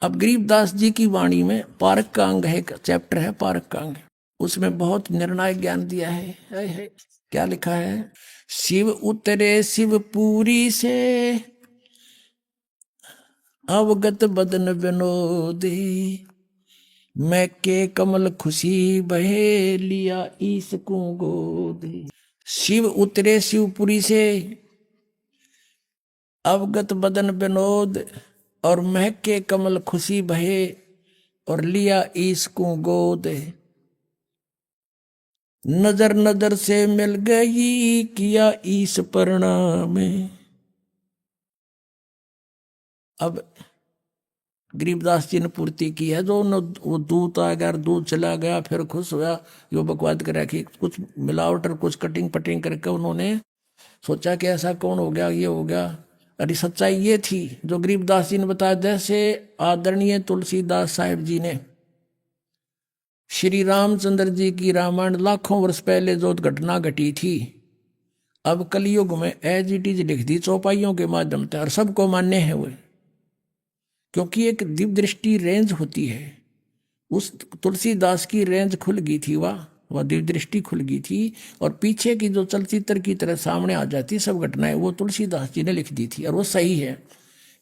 अब गरीबदास जी की वाणी में पारक का अंग है, एक चैप्टर है पारक का अंग, उसमें बहुत निर्णायक ज्ञान दिया है। क्या लिखा है, शिव उतरे शिवपुरी से अवगत बदन विनोदी, मैं के कमल खुशी बहे लिया ईस को गोदी। शिव उतरे शिवपुरी से अवगत बदन विनोद, और महक के कमल खुशी बहे और लिया ईस को गोद। नजर नजर से मिल गई किया ईस प्रणाम। अब गरीबदास जी ने पूर्ति की है, जो वो दूत आ गया, दूध चला गया, फिर खुश हुआ, यो बकवाद करा कि कुछ मिलावट और कुछ कटिंग पटिंग करके उन्होंने सोचा कि ऐसा कौन हो गया, ये हो गया। अरे सच्चाई ये थी जो गरीबदास जी ने बताया। जैसे आदरणीय तुलसीदास साहिब जी ने श्री रामचंद्र जी की रामायण लाखों वर्ष पहले जो घटना घटी थी, अब कलयुग में एज इट इज लिख दी चौपाइयों के माध्यम से, और सबको मान्य है वो, क्योंकि एक दिव्य दृष्टि रेंज होती है। उस तुलसीदास की रेंज खुल गई थी, वह दिव्य दृष्टि खुल गई थी, और पीछे की जो चलचित्र की तरह सामने आ जाती सब घटनाएं, वो तुलसीदास जी ने लिख दी थी, और वो सही है।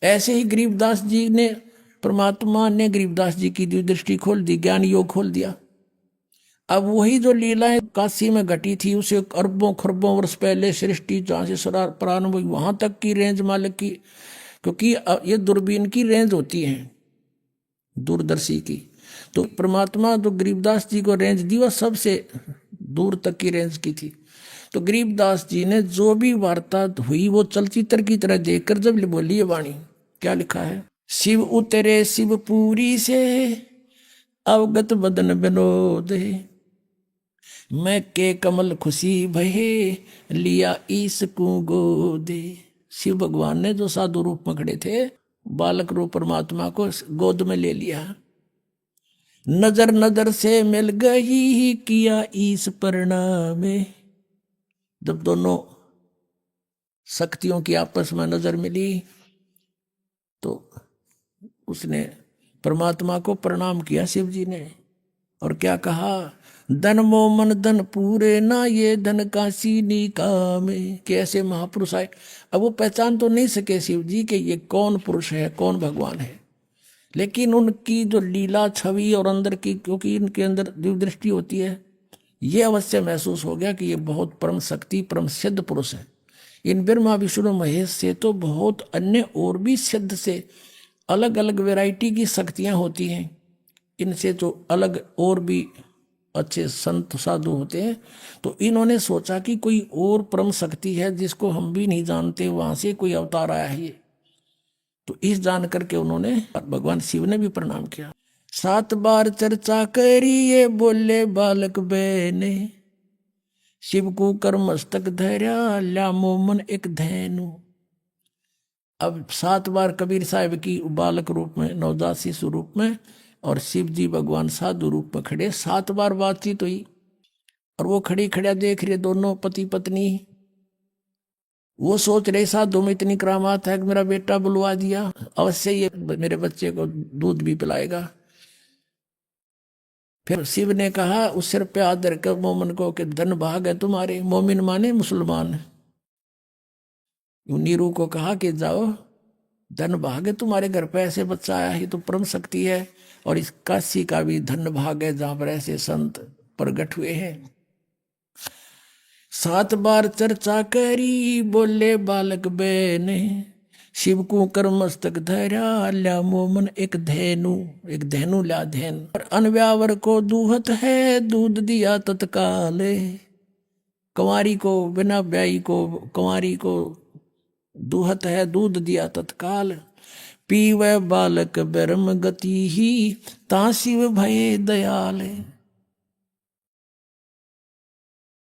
ऐसे ही गरीबदास जी ने, परमात्मा ने गरीबदास जी की दिव्य दृष्टि खोल दी, ज्ञान योग खोल दिया। अब वही जो लीलाएं काशी में घटी थी, उसे अरबों खरबों वर्ष पहले सृष्टि जहाँ से प्रारंभ हुई वहां तक की रेंज मालिक की, क्योंकि ये दूरबीन की रेंज होती है, दूरदर्शी की। तो परमात्मा जो गरीबदास जी को रेंज दी वह सबसे दूर तक की रेंज की थी। तो गरीबदास जी ने जो भी वार्ता हुई वो चलचित्र की तरह देखकर जब बोली ये वाणी, क्या लिखा है, शिव उतरे शिवपुरी से अवगत बदन विनोद, मैं के कमल खुशी भये लिया ईस को गोदे। शिव भगवान ने जो साधु रूप में खड़े थे, बालक रूप परमात्मा को गोद में ले लिया। नजर नजर से मिल गई किया ईस प्रणाम। जब दोनों शक्तियों की आपस में नजर मिली तो उसने परमात्मा को प्रणाम किया शिव जी ने, और क्या कहा, धन मोमन धन पूरे ना ये धन काशी निकाम। कि ऐसे महापुरुष आए। अब वो पहचान तो नहीं सके शिव जी कि ये कौन पुरुष है, कौन भगवान है, लेकिन उनकी जो लीला छवि और अंदर की, क्योंकि इनके अंदर दिव्य दृष्टि होती है, ये अवश्य महसूस हो गया कि ये बहुत परम शक्ति परम सिद्ध पुरुष है। इन ब्रह्मा विष्णु महेश से तो बहुत अन्य और भी सिद्ध से अलग अलग वैरायटी की शक्तियां होती हैं। इनसे जो अलग और भी अच्छे संत साधु होते हैं, तो इन्होंने सोचा कि कोई और परम शक्ति है जिसको हम भी नहीं जानते, वहां से कोई अवतार आया है ये। तो इस जान करके उन्होंने भगवान शिव ने भी प्रणाम किया। 7 बार चर्चा करी ये बोले बालक बहने, शिव को कर मस्तक धैर्या ल्या मोमन एक धैनु। अब 7 बार कबीर साहब की बालक रूप में, नवजात शिशु रूप में, और शिव जी भगवान साधु रूप में खड़े। 7 बार बातचीत हुई और वो खड़ी खड़ा देख रहे दोनों पति पत्नी। वो सोच रहे साधु में इतनी करामात है कि मेरा बेटा बुलवा दिया, अवश्य ये मेरे बच्चे को दूध भी पिलाएगा। फिर शिव ने कहा उस सिर पे हाथ धर कर मोमिन को कि धन भाग है तुम्हारे। मोमिन माने मुसलमान। नीरू को कहा कि जाओ, धन भाग है तुम्हारे घर पे ऐसे बच्चा आया है, तो परम शक्ति है। और इस काशी का भी धन भाग है जहां पर ऐसे संत प्रगट हुए हैं। 7 बार चर्चा करी बोले बालक बहने, शिव को कर मस्तक धैर्या ल्या मोमन एक धेनु। एक धेनु ल्या धैन। और अनव्यावर को दूहत है दूध दिया तत्काल। कंवारी को, बिना ब्याई को कंवारी को दूहत है दूध दिया तत्काल। पीवे बालक ब्रह्म गति ही ता शिव भये दयाल।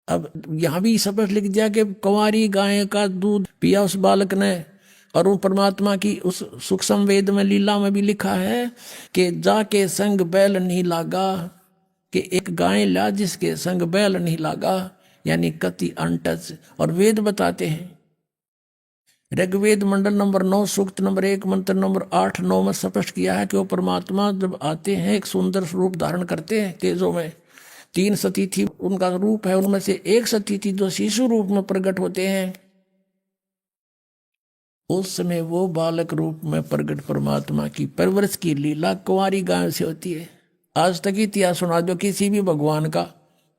अब यहां भी स्पष्ट लिख दिया कि कंवारी गाय का दूध पिया उस बालक ने। और उन परमात्मा की उस सूक्ष्म वेद में लीला में भी लिखा है कि जाके संग बैल नहीं लागा, कि एक गाय ला जिसके संग बैल नहीं लागा, यानी कति अनटच। और वेद बताते हैं, ऋग्वेद मंडल नंबर 9 सूक्त नंबर 1 मंत्र नंबर 8-9 में स्पष्ट किया है कि वो परमात्मा जब आते हैं एक सुंदर रूप धारण करते हैं तेजों में। 3 सतीथि उनका रूप है, उनमें से एक सतीथि जो शिशु रूप में प्रकट होते हैं। उस समय वो बालक रूप में प्रकट परमात्मा की परवरिश की लीला कुंवारी गाय से होती है। आज तक इतिहास सुना दो किसी भी भगवान का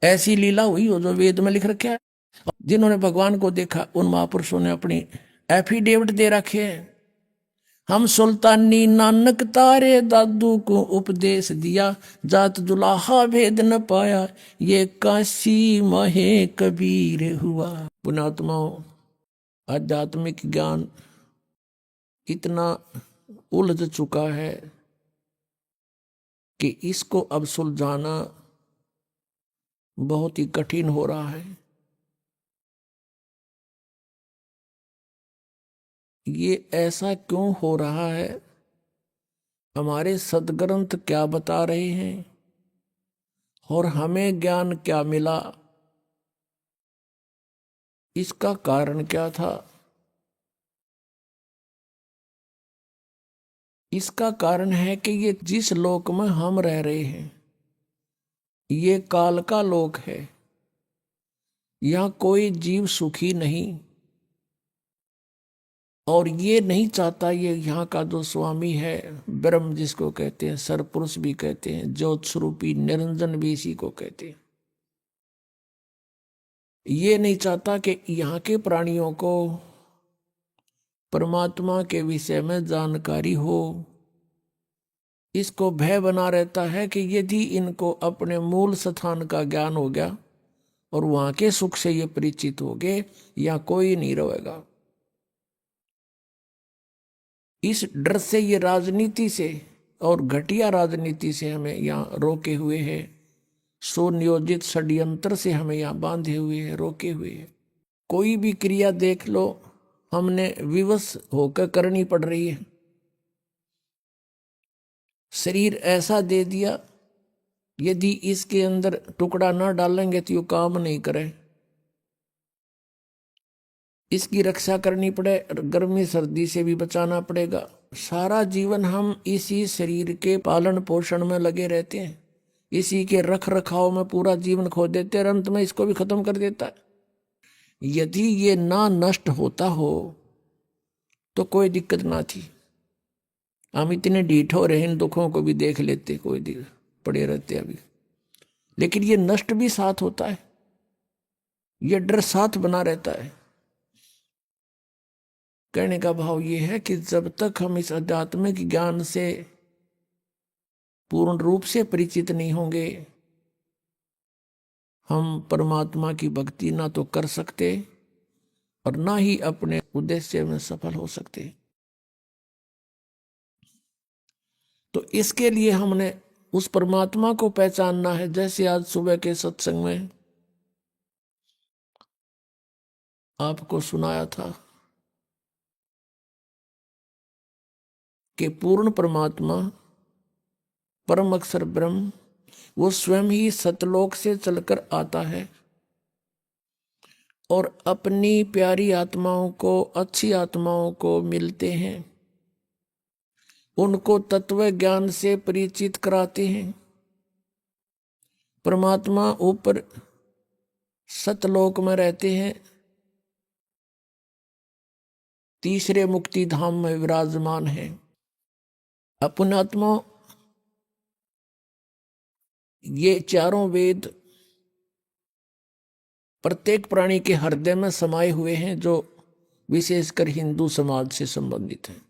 ऐसी लीला हुई हो जो वेद में लिख रखा है। जिन्होंने भगवान को देखा उन महापुरुषों ने अपनी एफिडेविट दे रखे हैं। हम सुल्तानी नानक तारे दादू को उपदेश दिया, जात दुलाहा भेद न पाया, ये काशी महे कबीर हुआ। पुणात्माओं, आध्यात्मिक ज्ञान इतना उलझ चुका है कि इसको अब सुलझाना बहुत ही कठिन हो रहा है। ये ऐसा क्यों हो रहा है? हमारे सदग्रंथ क्या बता रहे हैं और हमें ज्ञान क्या मिला? इसका कारण क्या था? इसका कारण है कि ये जिस लोक में हम रह रहे हैं ये काल का लोक है। यहां कोई जीव सुखी नहीं, और ये नहीं चाहता, ये यहाँ का जो स्वामी है ब्रह्म जिसको कहते हैं, सरपुरुष भी कहते हैं, ज्योत स्वरूपी निरंजन भी इसी को कहते हैं, ये नहीं चाहता कि यहाँ के प्राणियों को परमात्मा के विषय में जानकारी हो। इसको भय बना रहता है कि यदि इनको अपने मूल स्थान का ज्ञान हो गया और वहां के सुख से ये परिचित हो गए, या कोई नहीं रहेगा। इस डर से ये राजनीति से और घटिया राजनीति से हमें यहाँ रोके हुए हैं, सुनियोजित षड्यंत्र से हमें यहाँ बांधे हुए हैं, रोके हुए हैं। कोई भी क्रिया देख लो हमने विवश होकर करनी पड़ रही है। शरीर ऐसा दे दिया, यदि इसके अंदर टुकड़ा ना डालेंगे तो ये काम नहीं करे। इसकी रक्षा करनी पड़े, गर्मी सर्दी से भी बचाना पड़ेगा। सारा जीवन हम इसी शरीर के पालन पोषण में लगे रहते हैं, इसी के रख रखाव में पूरा जीवन खो देते हैं, अंत में इसको भी खत्म कर देता है। यदि ये ना नष्ट होता हो तो कोई दिक्कत ना थी। हम इतने ढीठ हो रहे, इन दुखों को भी देख लेते, कोई पड़े रहते अभी। लेकिन ये नष्ट भी साथ होता है, ये डर साथ बना रहता है। कहने का भाव ये है कि जब तक हम इस आध्यात्मिक ज्ञान से पूर्ण रूप से परिचित नहीं होंगे, हम परमात्मा की भक्ति ना तो कर सकते और ना ही अपने उद्देश्य में सफल हो सकते। तो इसके लिए हमने उस परमात्मा को पहचानना है। जैसे आज सुबह के सत्संग में आपको सुनाया था कि पूर्ण परमात्मा परम अक्षर ब्रह्म वो स्वयं ही सतलोक से चलकर आता है और अपनी प्यारी आत्माओं को, अच्छी आत्माओं को मिलते हैं, उनको तत्व ज्ञान से परिचित कराते हैं। परमात्मा ऊपर सतलोक में रहते हैं, तीसरे मुक्ति धाम में विराजमान है। अपनात्मा ये चारों वेद प्रत्येक प्राणी के हृदय में समाये हुए हैं, जो विशेषकर हिंदू समाज से संबंधित हैं।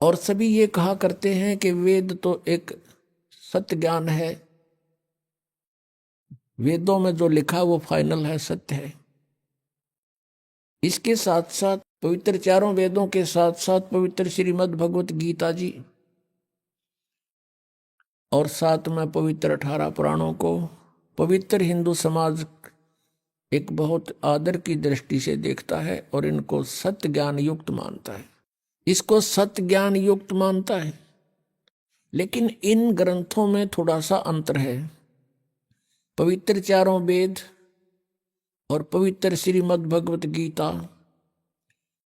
और सभी ये कहा करते हैं कि वेद तो एक सत्य ज्ञान है, वेदों में जो लिखा वो फाइनल है, सत्य है। इसके साथ साथ पवित्र चारों वेदों के साथ साथ पवित्र श्रीमद् भगवत गीता जी और साथ में पवित्र 18 पुराणों को पवित्र हिंदू समाज एक बहुत आदर की दृष्टि से देखता है और इनको सत्य ज्ञान युक्त मानता है, इसको सत्य ज्ञान युक्त मानता है। लेकिन इन ग्रंथों में थोड़ा सा अंतर है। पवित्र चारों वेद और पवित्र श्रीमद् भगवत गीता,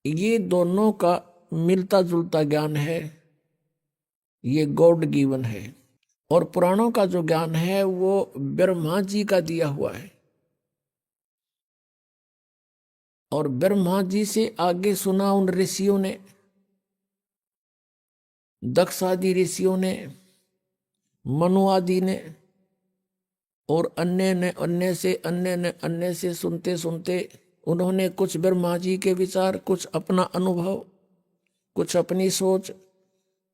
ये दोनों का मिलता जुलता ज्ञान है, ये गॉड गिवन है। और पुराणों का जो ज्ञान है वो ब्रह्मा जी का दिया हुआ है, और ब्रह्मा जी से आगे सुना उन ऋषियों ने, दक्ष आदि ऋषियों ने, मनु आदि ने, और अन्य से सुनते सुनते उन्होंने कुछ ब्रह्मा जी के विचार, कुछ अपना अनुभव, कुछ अपनी सोच,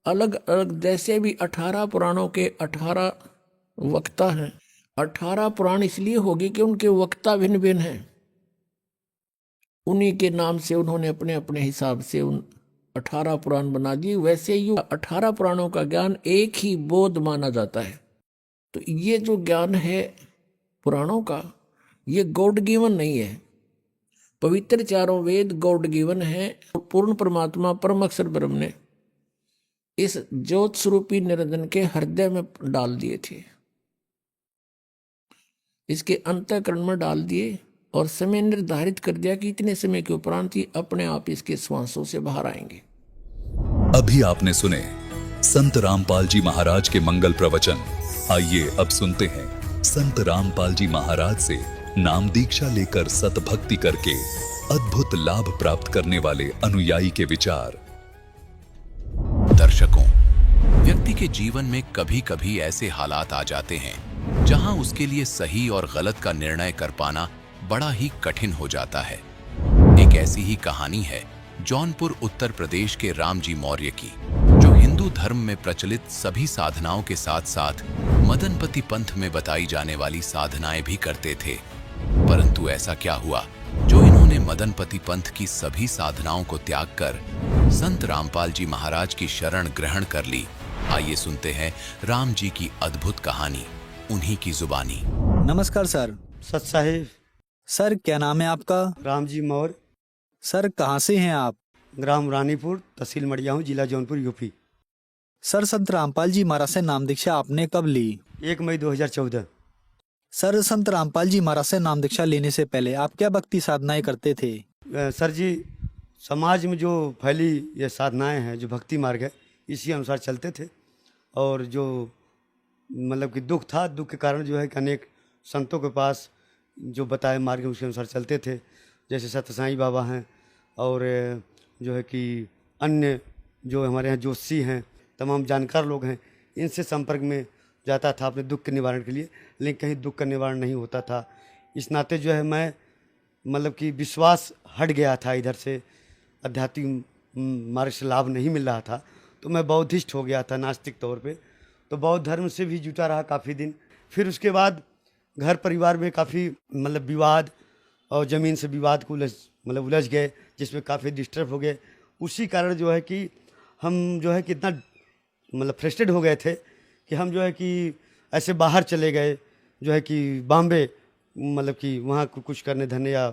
अलग अलग, जैसे भी 18 पुराणों के 18 वक्ता हैं। 18 पुराण इसलिए होगी कि उनके वक्ता भिन्न भिन्न हैं, उन्हीं के नाम से उन्होंने अपने अपने हिसाब से उन 18 पुराण बना दिए। वैसे ही 18 पुराणों का ज्ञान एक ही बोध माना जाता है। तो ये जो ज्ञान है पुराणों का, ये गॉड गिवन नहीं है। पवित्र चारों वेद गॉड गिवन है। पूर्ण परमात्मा परम अक्षर ब्रह्म ने इस ज्योत स्वरूपी निरंजन के हृदय में डाल दिए थे, इसके अंतःकरण में डाल दिए और समय निर्धारित कर दिया कि इतने समय के उपरांत ही अपने आप इसके श्वासों से बाहर आएंगे। अभी आपने सुने संत रामपाल जी महाराज के मंगल प्रवचन। आइए अब सुनते हैं संत रामपाल जी महाराज से नाम दीक्षा लेकर सतभक्ति करके अद्भुत लाभ प्राप्त करने वाले अनुयायी के विचार। दर्शकों, व्यक्ति के जीवन में कभी कभी ऐसे हालात आ जाते हैं जहां उसके लिए सही और गलत का निर्णय कर पाना बड़ा ही कठिन हो जाता है। एक ऐसी ही कहानी है जौनपुर उत्तर प्रदेश के रामजी मौर्य की, जो हिंदू धर्म में प्रचलित सभी साधनाओं के साथ साथ मदनपति पंथ में बताई जाने वाली साधनाएं भी करते थे। परंतु ऐसा क्या हुआ जो इन्होंने मदनपति पंथ की सभी साधनाओं को त्याग कर संत रामपाल जी महाराज की शरण ग्रहण कर ली। आइए सुनते हैं राम जी की अद्भुत कहानी उन्हीं की जुबानी। नमस्कार सर। सत साहिब। सर क्या नाम है आपका? रामजी मौर्य। सर कहाँ से हैं आप? ग्राम रानीपुर, तहसील मड़ियाहू, जिला जौनपुर, यूपी। सर संत रामपाल जी महाराज से नाम दीक्षा आपने कब ली? 1 मई 2014। सर संत रामपाल जी महाराज से नाम दीक्षा लेने से पहले आप क्या भक्ति साधनाएं करते थे? सर जी, समाज में जो फैली ये साधनाएं हैं, जो भक्ति मार्ग है, इसी अनुसार चलते थे। और जो मतलब कि दुख था, दुख के कारण जो है कि अनेक संतों के पास जो बताए मार्ग उसके अनुसार चलते थे। जैसे सत्य साईं बाबा हैं और जो है कि अन्य जो हमारे यहाँ जोशी हैं, तमाम जानकार लोग हैं, इनसे संपर्क में जाता था अपने दुख के निवारण के लिए, लेकिन कहीं दुख का निवारण नहीं होता था। इस नाते जो है मैं मतलब कि विश्वास हट गया था, इधर से आध्यात्मिक मार्ग से लाभ नहीं मिल रहा था, तो मैं बौद्धिस्ट हो गया था नास्तिक तौर पे। तो बौद्ध धर्म से भी जुटा रहा काफ़ी दिन। फिर उसके बाद घर परिवार में काफ़ी मतलब विवाद और ज़मीन से विवाद को उलझ गए, जिसमें काफ़ी डिस्टर्ब हो गए। उसी कारण जो है कि हम जो है कि इतना मतलब फ्रस्ट्रेट हो गए थे कि हम जो है कि ऐसे बाहर चले गए, जो है कि बॉम्बे, मतलब कि वहाँ कुछ करने धरने या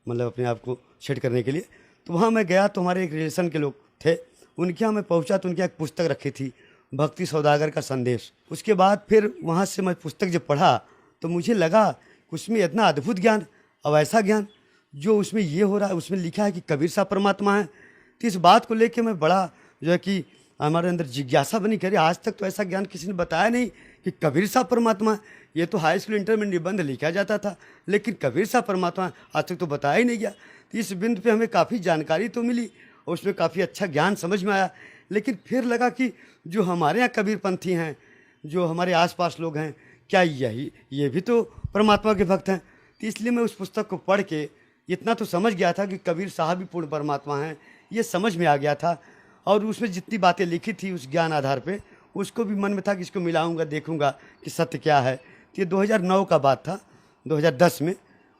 मतलब अपने आप को सेट करने के लिए। तो वहाँ मैं गया तो हमारे एक रिलेशन के लोग थे, उनके यहाँ मैं पहुँचा तो उनके यहाँ एक पुस्तक रखी थी, भक्ति सौदागर का संदेश। उसके बाद फिर वहाँ से मैं पुस्तक जब पढ़ा तो मुझे लगा उसमें इतना अद्भुत ज्ञान और ऐसा ज्ञान जो उसमें ये हो रहा है, उसमें लिखा है कि कबीर साहब परमात्मा है। तो इस बात को लेके मैं बड़ा जो है कि हमारे अंदर जिज्ञासा बनी, कह रही आज तक तो ऐसा ज्ञान किसी ने बताया नहीं कि कबीर साहब परमात्मा है। ये तो हाई स्कूल इंटर में निबंध लिखा जाता था, लेकिन कबीर साहब परमात्मा आज तक तो बताया ही नहीं गया। तो इस बिंदु पे हमें काफ़ी जानकारी तो मिली और उसमें काफ़ी अच्छा ज्ञान समझ में आया। लेकिन फिर लगा कि जो हमारे यहाँ कबीरपंथी हैं, जो हमारे आसपास लोग हैं, क्या ये भी तो परमात्मा के भक्त हैं। तो इसलिए मैं उस पुस्तक को पढ़ के इतना तो समझ गया था कि कबीर साहब भी पूर्ण परमात्मा हैं, ये समझ में आ गया था। और उसमें जितनी बातें लिखी थी उस ज्ञान आधार पे, उसको भी मन में था कि इसको मिलाऊंगा, देखूंगा कि सत्य क्या है। तो ये 2009 का बात था, 2010 में।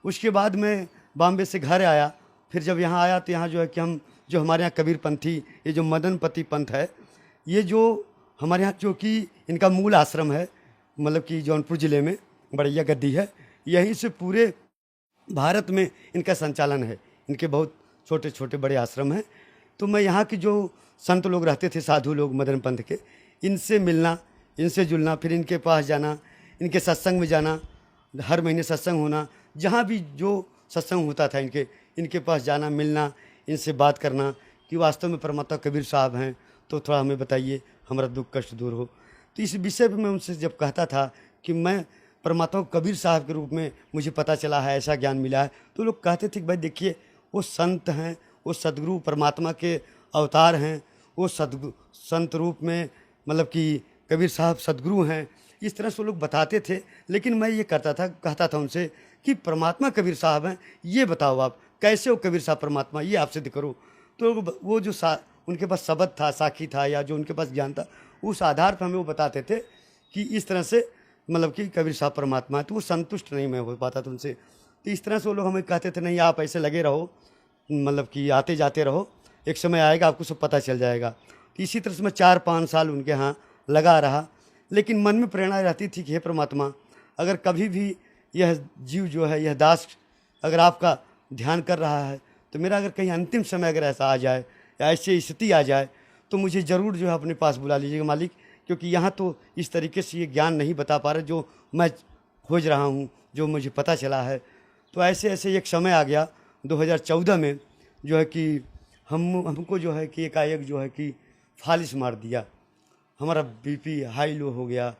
उसके बाद मैं बॉम्बे से घर आया। फिर जब यहाँ आया तो यहाँ जो है कि हम जो हमारे यहाँ कबीरपंथी, ये जो मदनपति पंथ है, ये जो हमारे यहाँ जो कि इनका मूल आश्रम है, मतलब कि जौनपुर ज़िले में बड़ैया गद्दी है, यहीं से पूरे भारत में इनका संचालन है। इनके बहुत छोटे छोटे बड़े आश्रम हैं। तो मैं यहाँ की जो संत लोग रहते थे, साधु लोग मदन पंथ के, इनसे मिलना, इनसे जुलना, फिर इनके पास जाना, इनके सत्संग में जाना, हर महीने सत्संग होना, जहाँ भी जो सत्संग होता था इनके पास जाना, मिलना, इनसे बात करना कि वास्तव में परमात्मा कबीर साहब हैं, तो थोड़ा हमें बताइए, हमारा दुख कष्ट दूर हो। तो इस विषय पर मैं उनसे जब कहता था कि मैं परमात्मा कबीर साहब के रूप में मुझे पता चला है, ऐसा ज्ञान मिला है, तो लोग कहते थे कि भाई देखिए वो संत हैं, वो सदगुरु परमात्मा के अवतार हैं, वो संत रूप में मतलब कि कबीर साहब सदगुरु हैं, इस तरह से लोग बताते थे। लेकिन मैं ये कहता था उनसे कि परमात्मा कबीर साहब हैं, ये बताओ आप कैसे हो कबीर साहब परमात्मा, ये आप सिद्ध करो। तो वो जो उनके पास शब्द था, साखी था, या जो उनके पास ज्ञान था, उस आधार पर हमें वो बताते थे कि इस तरह से मतलब कि कबीर साहब परमात्मा है। तो वो संतुष्ट नहीं मैं हो पाता था उनसे। तो इस तरह से वो लोग हमें कहते थे नहीं आप ऐसे लगे रहो, मतलब कि आते जाते रहो, एक समय आएगा आपको सब पता चल जाएगा। तो इसी तरह से मैं 4-5 साल उनके यहाँ लगा रहा। लेकिन मन में प्रेरणा रहती थी कि हे परमात्मा, अगर कभी भी यह जीव जो है, यह दास अगर आपका ध्यान कर रहा है, तो मेरा अगर कहीं अंतिम समय अगर ऐसा आ जाए या ऐसी स्थिति आ जाए, तो मुझे ज़रूर जो है अपने पास बुला लीजिएगा मालिक, क्योंकि यहाँ तो इस तरीके से ये ज्ञान नहीं बता पा रहे जो मैं खोज रहा हूँ, जो मुझे पता चला है। तो ऐसे ऐसे एक समय आ गया 2014 में, जो है कि हमको जो है कि एकाएक जो है कि फालिस मार दिया, हमारा बीपी हाई लो हो गया।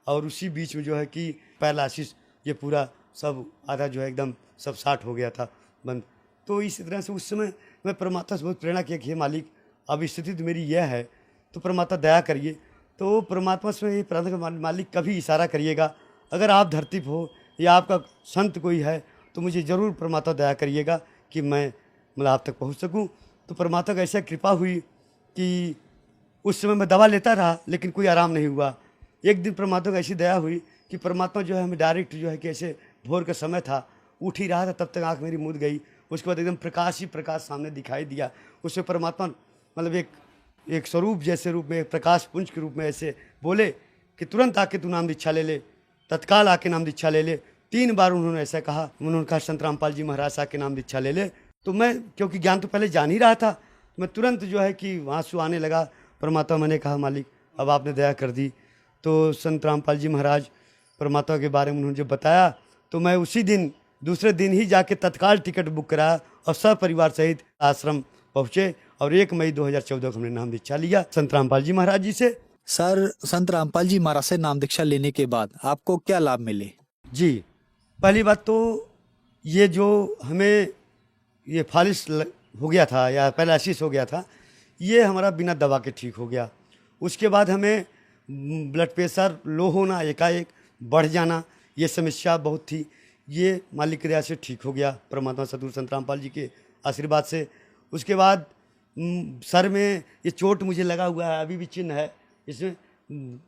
और उसी बीच में जो है कि पैरालिसिस, ये पूरा सब आधा जो है एकदम सब शार्ट हो गया था, बंद। तो इसी तरह से उस समय मैं परमात्मा से बहुत प्रेरणा किया कि हे मालिक, अब स्थिति तो मेरी यह है, तो परमात्मा दया करिए। तो परमात्मा से ये प्रार्थना कि मालिक कभी इशारा करिएगा, अगर आप धरती पर हो या आपका संत कोई है, तो मुझे ज़रूर परमात्मा दया करिएगा कि मैं मतलब आप तक पहुंच सकूं। तो परमात्मा का ऐसा कृपा हुई कि उस समय मैं दवा लेता रहा, लेकिन कोई आराम नहीं हुआ। एक दिन परमात्मा का ऐसी दया हुई कि परमात्मा जो है हमें डायरेक्ट जो है कि ऐसे भोर का समय था, उठ ही रहा था, तब तक आँख मेरी मूंद गई। उसके बाद एकदम प्रकाश ही प्रकाश सामने दिखाई दिया। उससे परमात्मा मतलब एक स्वरूप जैसे रूप में, प्रकाश पुंज के रूप में ऐसे बोले कि तुरंत आके तू नाम दीक्षा ले ले, तत्काल आके नाम दीक्षा ले ले। 3 बार उन्होंने ऐसा कहा। उन्होंने कहा संत रामपाल जी महाराज आके नाम दीक्षा ले ले। तो मैं क्योंकि ज्ञान तो पहले जान ही रहा था, मैं तुरंत जो है कि आंसू आने लगा। परमात्मा मैंने कहा मालिक अब आपने दया कर दी। तो संत रामपाल जी महाराज परमात्मा के बारे में उन्होंने जब बताया, तो मैं उसी दिन दूसरे दिन ही जाके तत्काल टिकट बुक कराया और सब परिवार सहित आश्रम पहुँचे। और 1 मई 2014 को हमने नाम दीक्षा लिया संत रामपाल जी महाराज जी से। सर, संत रामपाल जी महाराज से नाम दीक्षा लेने के बाद आपको क्या लाभ मिले? जी, पहली बात तो ये जो हमें ये फालिस हो गया था या पैरालिसिस हो गया था, ये हमारा बिना दवा के ठीक हो गया। उसके बाद हमें ब्लड प्रेशर लो होना, एकाएक बढ़ जाना, ये समस्या बहुत थी। ये मालिक की दया से ठीक हो गया, परमात्मा सदगुरु संत रामपाल जी के आशीर्वाद से। उसके बाद सर में ये चोट मुझे लगा हुआ है, अभी भी चिन्ह है इसमें।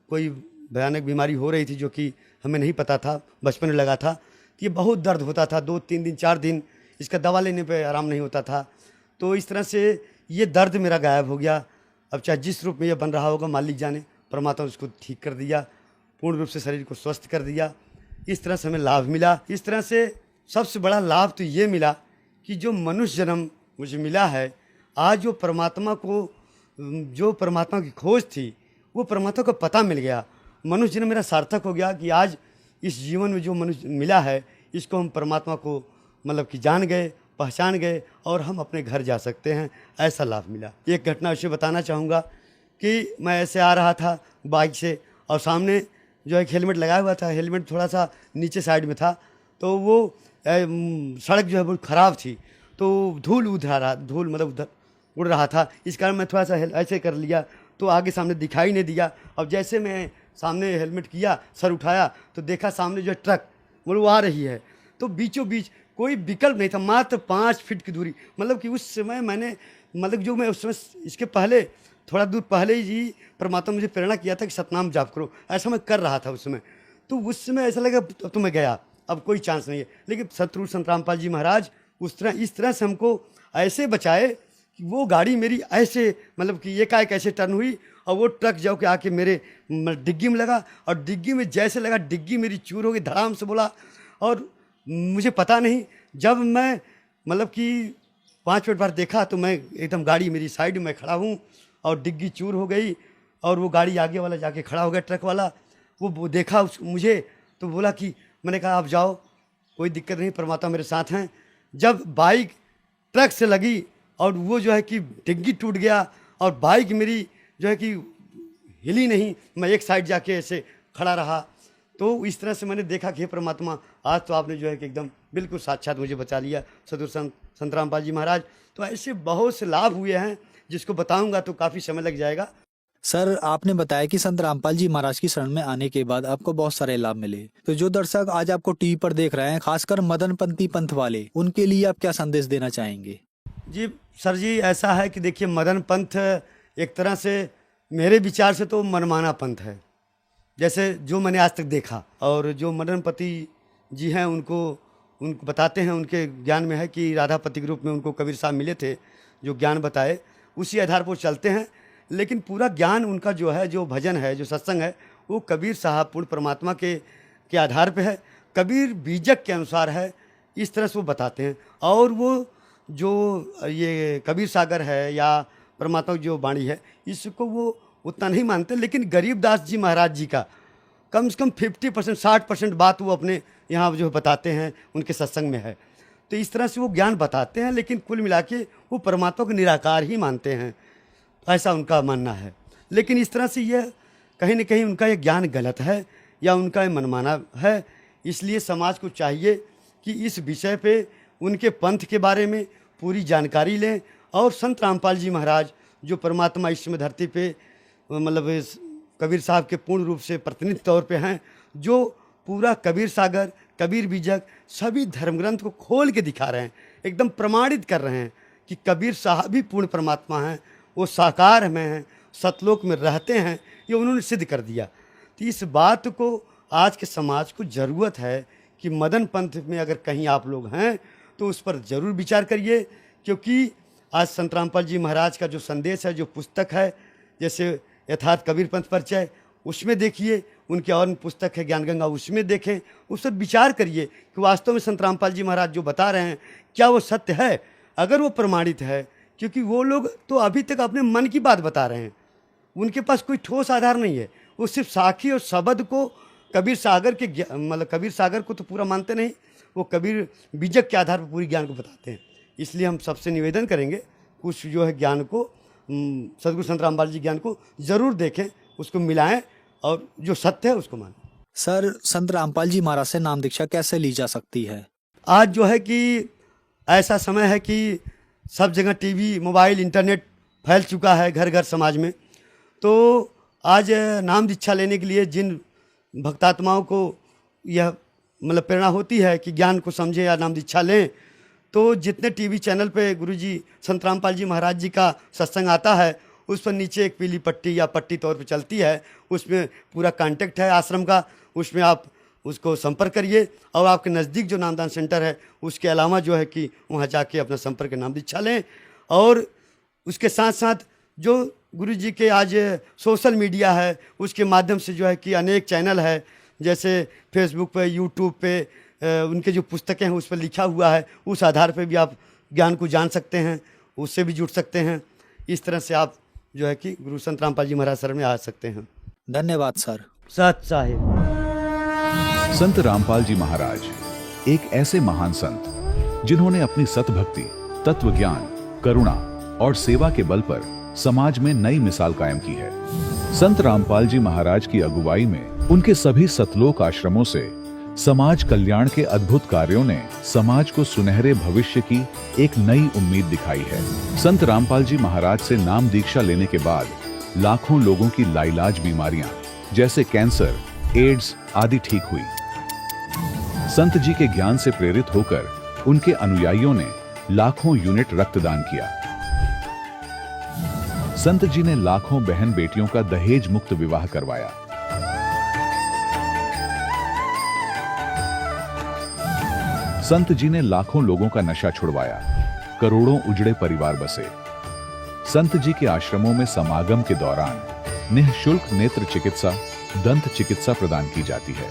कोई भयानक बीमारी हो रही थी जो कि हमें नहीं पता था, बचपन में लगा था। तो ये बहुत दर्द होता था, 2-3 दिन 4 दिन इसका दवा लेने पे आराम नहीं होता था। तो इस तरह से ये दर्द मेरा गायब हो गया। अब चाहे जिस रूप में ये बन रहा होगा मालिक जाने, परमात्मा ने उसको ठीक कर दिया, पूर्ण रूप से शरीर को स्वस्थ कर दिया। इस तरह से हमें लाभ मिला। इस तरह से सबसे बड़ा लाभ तो ये मिला कि जो मनुष्य जन्म मुझे मिला है, आज जो परमात्मा की खोज थी वो परमात्मा को पता मिल गया। मनुष्य जन्म मेरा सार्थक हो गया कि आज इस जीवन में जो मनुष्य मिला है इसको हम परमात्मा को मतलब कि जान गए, पहचान गए और हम अपने घर जा सकते हैं, ऐसा लाभ मिला। एक घटना उसे बताना चाहूँगा कि मैं ऐसे आ रहा था बाइक से और सामने जो एक हेलमेट लगाया हुआ था, हेलमेट थोड़ा सा नीचे साइड में था, तो वो सड़क जो है बहुत ख़राब थी, तो धूल मतलब उधर उड़ रहा था। इस कारण मैं थोड़ा सा ऐसे कर लिया तो आगे सामने दिखाई नहीं दिया। अब जैसे मैं सामने हेलमेट किया, सर उठाया तो देखा सामने जो है ट्रक वो आ रही है। तो बीचों बीच कोई विकल्प नहीं था, मात्र 5 फीट की दूरी। मतलब कि उस समय मैंने जो मैं उस समय इसके पहले थोड़ा दूर पहले ही परमात्मा मुझे प्रेरणा किया था कि सतनाम जाप करो, ऐसा मैं कर रहा था उस समय। तो उस समय ऐसा लगा अब तो मैं गया, अब कोई चांस नहीं है। लेकिन सतगुरु संत रामपाल जी महाराज इस तरह से हमको ऐसे बचाए कि वो गाड़ी मेरी ऐसे मतलब कि एकाएक ऐसे टर्न हुई और वो ट्रक जाओ के आके मेरे डिग्गी में लगा, और डिग्गी में जैसे लगा डिग्गी मेरी चूर हो गई, धड़ाम से बोला। और मुझे पता नहीं, जब मैं मतलब कि 5 मिनट बाद देखा तो मैं एकदम गाड़ी मेरी साइड में खड़ा हूँ और डिग्गी चूर हो गई और वो गाड़ी आगे वाला जाके खड़ा हो गया, ट्रक वाला। वो देखा मुझे तो बोला कि, मैंने कहा आप जाओ, कोई दिक्कत नहीं, परमात्मा मेरे साथ हैं। जब बाइक ट्रक से लगी और वो जो है कि डिग्गी टूट गया और बाइक मेरी जो है कि हिली नहीं, मैं एक साइड जाके ऐसे खड़ा रहा। तो इस तरह से मैंने देखा कि हे परमात्मा, आज तो आपने जो है कि एकदम बिल्कुल साक्षात मुझे बचा लिया, सदगुरु संत रामपाल जी महाराज। तो ऐसे बहुत से लाभ हुए हैं जिसको बताऊंगा तो काफ़ी समय लग जाएगा। सर, आपने बताया कि संत रामपाल जी महाराज की शरण में आने के बाद आपको बहुत सारे लाभ मिले। तो जो दर्शक आज आपको टीवी पर देख रहे हैं, खासकर मदनपंथी पंथ वाले, उनके लिए आप क्या संदेश देना चाहेंगे? जी सर जी, ऐसा है कि देखिए, मदन पंथ एक तरह से मेरे विचार से तो मनमाना पंथ है, जैसे जो मैंने आज तक देखा। और जो मदनपति जी हैं उनको बताते हैं, उनके ज्ञान में है कि राधापति के रूप में उनको कबीर साहब मिले थे, जो ज्ञान बताए उसी आधार पर चलते हैं। लेकिन पूरा ज्ञान उनका जो है, जो भजन है, जो सत्संग है, वो कबीर साहब पूर्ण परमात्मा के आधार पे है, कबीर बीजक के अनुसार है, इस तरह से वो बताते हैं। और वो जो ये कबीर सागर है या परमात्मा की जो वाणी है, इसको वो उतना नहीं मानते। लेकिन गरीबदास जी महाराज जी का कम से कम 50% 60% बात वो अपने यहाँ जो बताते हैं, उनके सत्संग में है। तो इस तरह से वो ज्ञान बताते हैं, लेकिन कुल मिला के वो परमात्मा को निराकार ही मानते हैं, ऐसा उनका मानना है। लेकिन इस तरह से यह कहीं न कहीं उनका ये ज्ञान गलत है या उनका ये मनमाना है। इसलिए समाज को चाहिए कि इस विषय पे उनके पंथ के बारे में पूरी जानकारी लें। और संत रामपाल जी महाराज जो परमात्मा इस समय धरती पे मतलब कबीर साहब के पूर्ण रूप से प्रतिनिधि तौर पे हैं, जो पूरा कबीर सागर, कबीर बीजक सभी धर्म ग्रंथ को खोल के दिखा रहे हैं, एकदम प्रमाणित कर रहे हैं कि कबीर साहब भी पूर्ण परमात्मा हैं, वो साकार में हैं, सतलोक में रहते हैं, ये उन्होंने सिद्ध कर दिया। तो इस बात को आज के समाज को ज़रूरत है कि मदन पंथ में अगर कहीं आप लोग हैं तो उस पर ज़रूर विचार करिए, क्योंकि आज संत रामपाल जी महाराज का जो संदेश है, जो पुस्तक है, जैसे यथार्थ कबीर पंथ परिचय, उसमें देखिए, उनकी और पुस्तक है ज्ञान गंगा, उसमें देखें, उस पर विचार करिए कि वास्तव में संत रामपाल जी महाराज जो बता रहे हैं क्या वो सत्य है, अगर वो प्रमाणित है। क्योंकि वो लोग तो अभी तक अपने मन की बात बता रहे हैं, उनके पास कोई ठोस आधार नहीं है, वो सिर्फ साखी और शब्द को कबीर सागर के मतलब कबीर सागर को तो पूरा मानते नहीं, वो कबीर बीजक के आधार पर पूरी ज्ञान को बताते हैं। इसलिए हम सबसे निवेदन करेंगे, कुछ जो है ज्ञान को, सदगुरु संत रामपाल जी ज्ञान को ज़रूर देखें, उसको मिलाएं और जो सत्य है उसको मानें। सर, संत रामपाल जी महाराज से नाम दीक्षा कैसे ली जा सकती है? आज जो है कि ऐसा समय है कि सब जगह टीवी, मोबाइल, इंटरनेट फैल चुका है घर घर समाज में। तो आज नाम दीक्षा लेने के लिए जिन भक्तात्माओं को यह मतलब प्रेरणा होती है कि ज्ञान को समझें या नाम दीक्षा लें, तो जितने टीवी चैनल पे गुरुजी संत रामपाल जी महाराज जी का सत्संग आता है, उस पर नीचे एक पीली पट्टी या पट्टी तौर पे चलती है, उसमें पूरा कांटेक्ट है आश्रम का, उसमें आप उसको संपर्क करिए और आपके नज़दीक जो नामदान सेंटर है उसके अलावा जो है कि वहाँ जाके अपना संपर्क नाम दीक्षा लें। और उसके साथ साथ जो गुरु जी के आज सोशल मीडिया है उसके माध्यम से जो है कि अनेक चैनल है, जैसे फेसबुक पे, यूट्यूब पे उनके जो पुस्तकें हैं उस पर लिखा हुआ है, उस आधार पे भी आप ज्ञान को जान सकते हैं, उससे भी जुड़ सकते हैं। इस तरह से आप जो है कि गुरु संत रामपाल जी महाराज शरण में आ सकते हैं। धन्यवाद सर। सत साहिब। संत रामपाल जी महाराज एक ऐसे महान संत जिन्होंने अपनी सतभक्ति, तत्व ज्ञान, करुणा और सेवा के बल पर समाज में नई मिसाल कायम की है। संत रामपाल जी महाराज की अगुवाई में उनके सभी सतलोक आश्रमों से समाज कल्याण के अद्भुत कार्यों ने समाज को सुनहरे भविष्य की एक नई उम्मीद दिखाई है। संत रामपाल जी महाराज से नाम दीक्षा लेने के बाद लाखों लोगों की लाइलाज बीमारियां जैसे कैंसर, एड्स आदि ठीक हुई। संत जी के ज्ञान से प्रेरित होकर उनके अनुयायियों ने लाखों यूनिट रक्तदान किया। संत जी ने लाखों बहन बेटियों का दहेज मुक्त विवाह करवाया। संत जी ने लाखों लोगों का नशा छुड़वाया, करोड़ों उजड़े परिवार बसे। संत जी के आश्रमों में समागम के दौरान निःशुल्क नेत्र चिकित्सा, दंत चिकित्सा प्रदान की जाती है।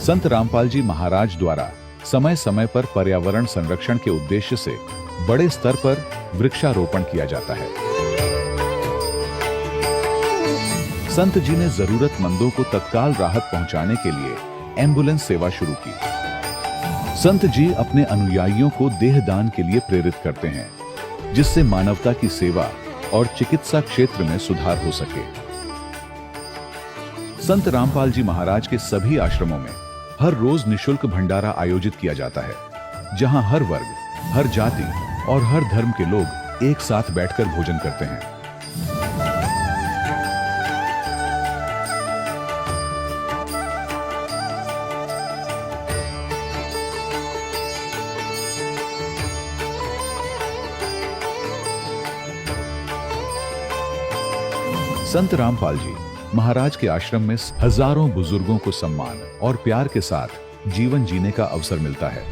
संत रामपाल जी महाराज द्वारा समय समय पर पर्यावरण संरक्षण के उद्देश्य से बड़े स्तर पर वृक्षारोपण किया जाता है। संत जी ने जरूरतमंदों को तत्काल राहत पहुंचाने के लिए एम्बुलेंस सेवा शुरू की। संत जी अपने अनुयायियों को देह दान के लिए प्रेरित करते हैं, जिससे मानवता की सेवा और चिकित्सा क्षेत्र में सुधार हो सके। संत रामपाल जी महाराज के सभी आश्रमों में हर रोज निशुल्क भंडारा आयोजित किया जाता है, जहां हर वर्ग, हर जाति और हर धर्म के लोग एक साथ बैठकर भोजन करते हैं। संत रामपाल जी महाराज के आश्रम में हजारों बुजुर्गों को सम्मान और प्यार के साथ जीवन जीने का अवसर मिलता है।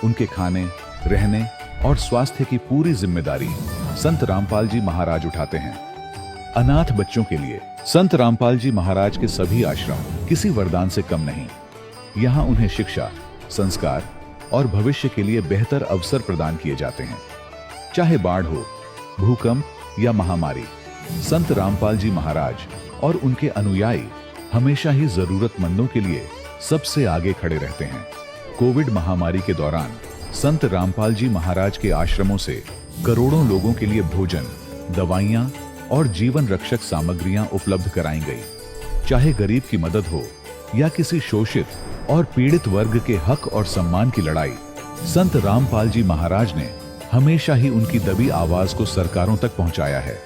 उनके खाने, रहने और स्वास्थ्य की पूरी जिम्मेदारी संत रामपाल जी महाराज उठाते हैं। अनाथ बच्चों के लिए संत रामपाल जी महाराज के सभी आश्रम किसी वरदान से कम नहीं। यहाँ उन्हें शिक्षा, संस्कार और भविष्य के लिए बेहतर अवसर प्रदान किए जाते हैं। चाहे बाढ़ हो, भूकंप या महामारी, संत रामपाल जी महाराज और उनके अनुयायी हमेशा ही जरूरतमंदों के लिए सबसे आगे खड़े रहते हैं। कोविड महामारी के दौरान संत रामपाल जी महाराज के आश्रमों से करोड़ों लोगों के लिए भोजन, दवाइयां और जीवन रक्षक सामग्रियां उपलब्ध कराई गई। चाहे गरीब की मदद हो या किसी शोषित और पीड़ित वर्ग के हक और सम्मान की लड़ाई, संत रामपाल जी महाराज ने हमेशा ही उनकी दबी आवाज को सरकारों तक पहुंचाया है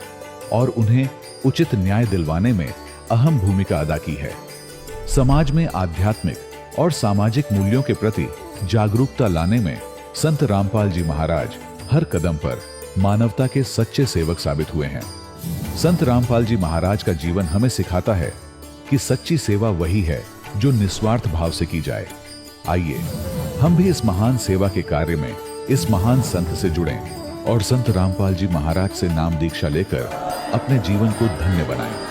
और उन्हें उचित न्याय दिलवाने में अहम भूमिका अदा की है। समाज में आध्यात्मिक और सामाजिक मूल्यों के प्रति जागरूकता लाने में संत रामपाल जी महाराज हर कदम पर मानवता के सच्चे सेवक साबित हुए हैं। संत रामपाल जी महाराज का जीवन हमें सिखाता है कि सच्ची सेवा वही है जो निस्वार्थ भाव से की जाए। आइए हम भी इस महान सेवा के कार्य में इस महान संत से जुड़ें और संत रामपाल जी महाराज से नाम दीक्षा लेकर अपने जीवन को धन्य बनाएं।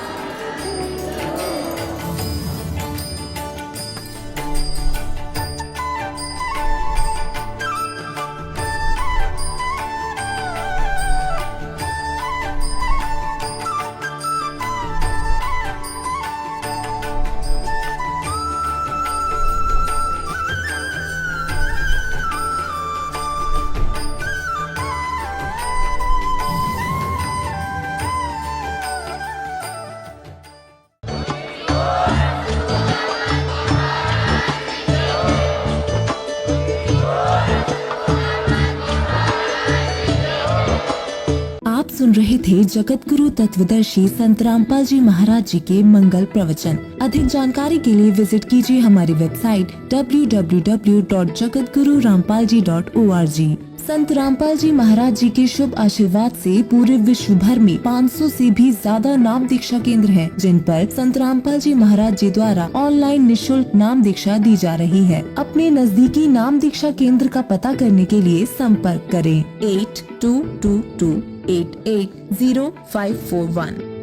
सुन रहे थे जगत गुरु तत्वदर्शी संत रामपाल जी महाराज जी के मंगल प्रवचन। अधिक जानकारी के लिए विजिट कीजिए हमारी वेबसाइट www.jagatgururampalji.org। संत रामपाल जी महाराज जी के शुभ आशीर्वाद से पूरे विश्व भर में 500 से भी ज्यादा नाम दीक्षा केंद्र हैं, जिन पर संत रामपाल जी महाराज जी द्वारा ऑनलाइन निशुल्क नाम दीक्षा दी जा रही है। अपने नजदीकी नाम दीक्षा केंद्र का पता करने के लिए संपर्क करें 8222880541।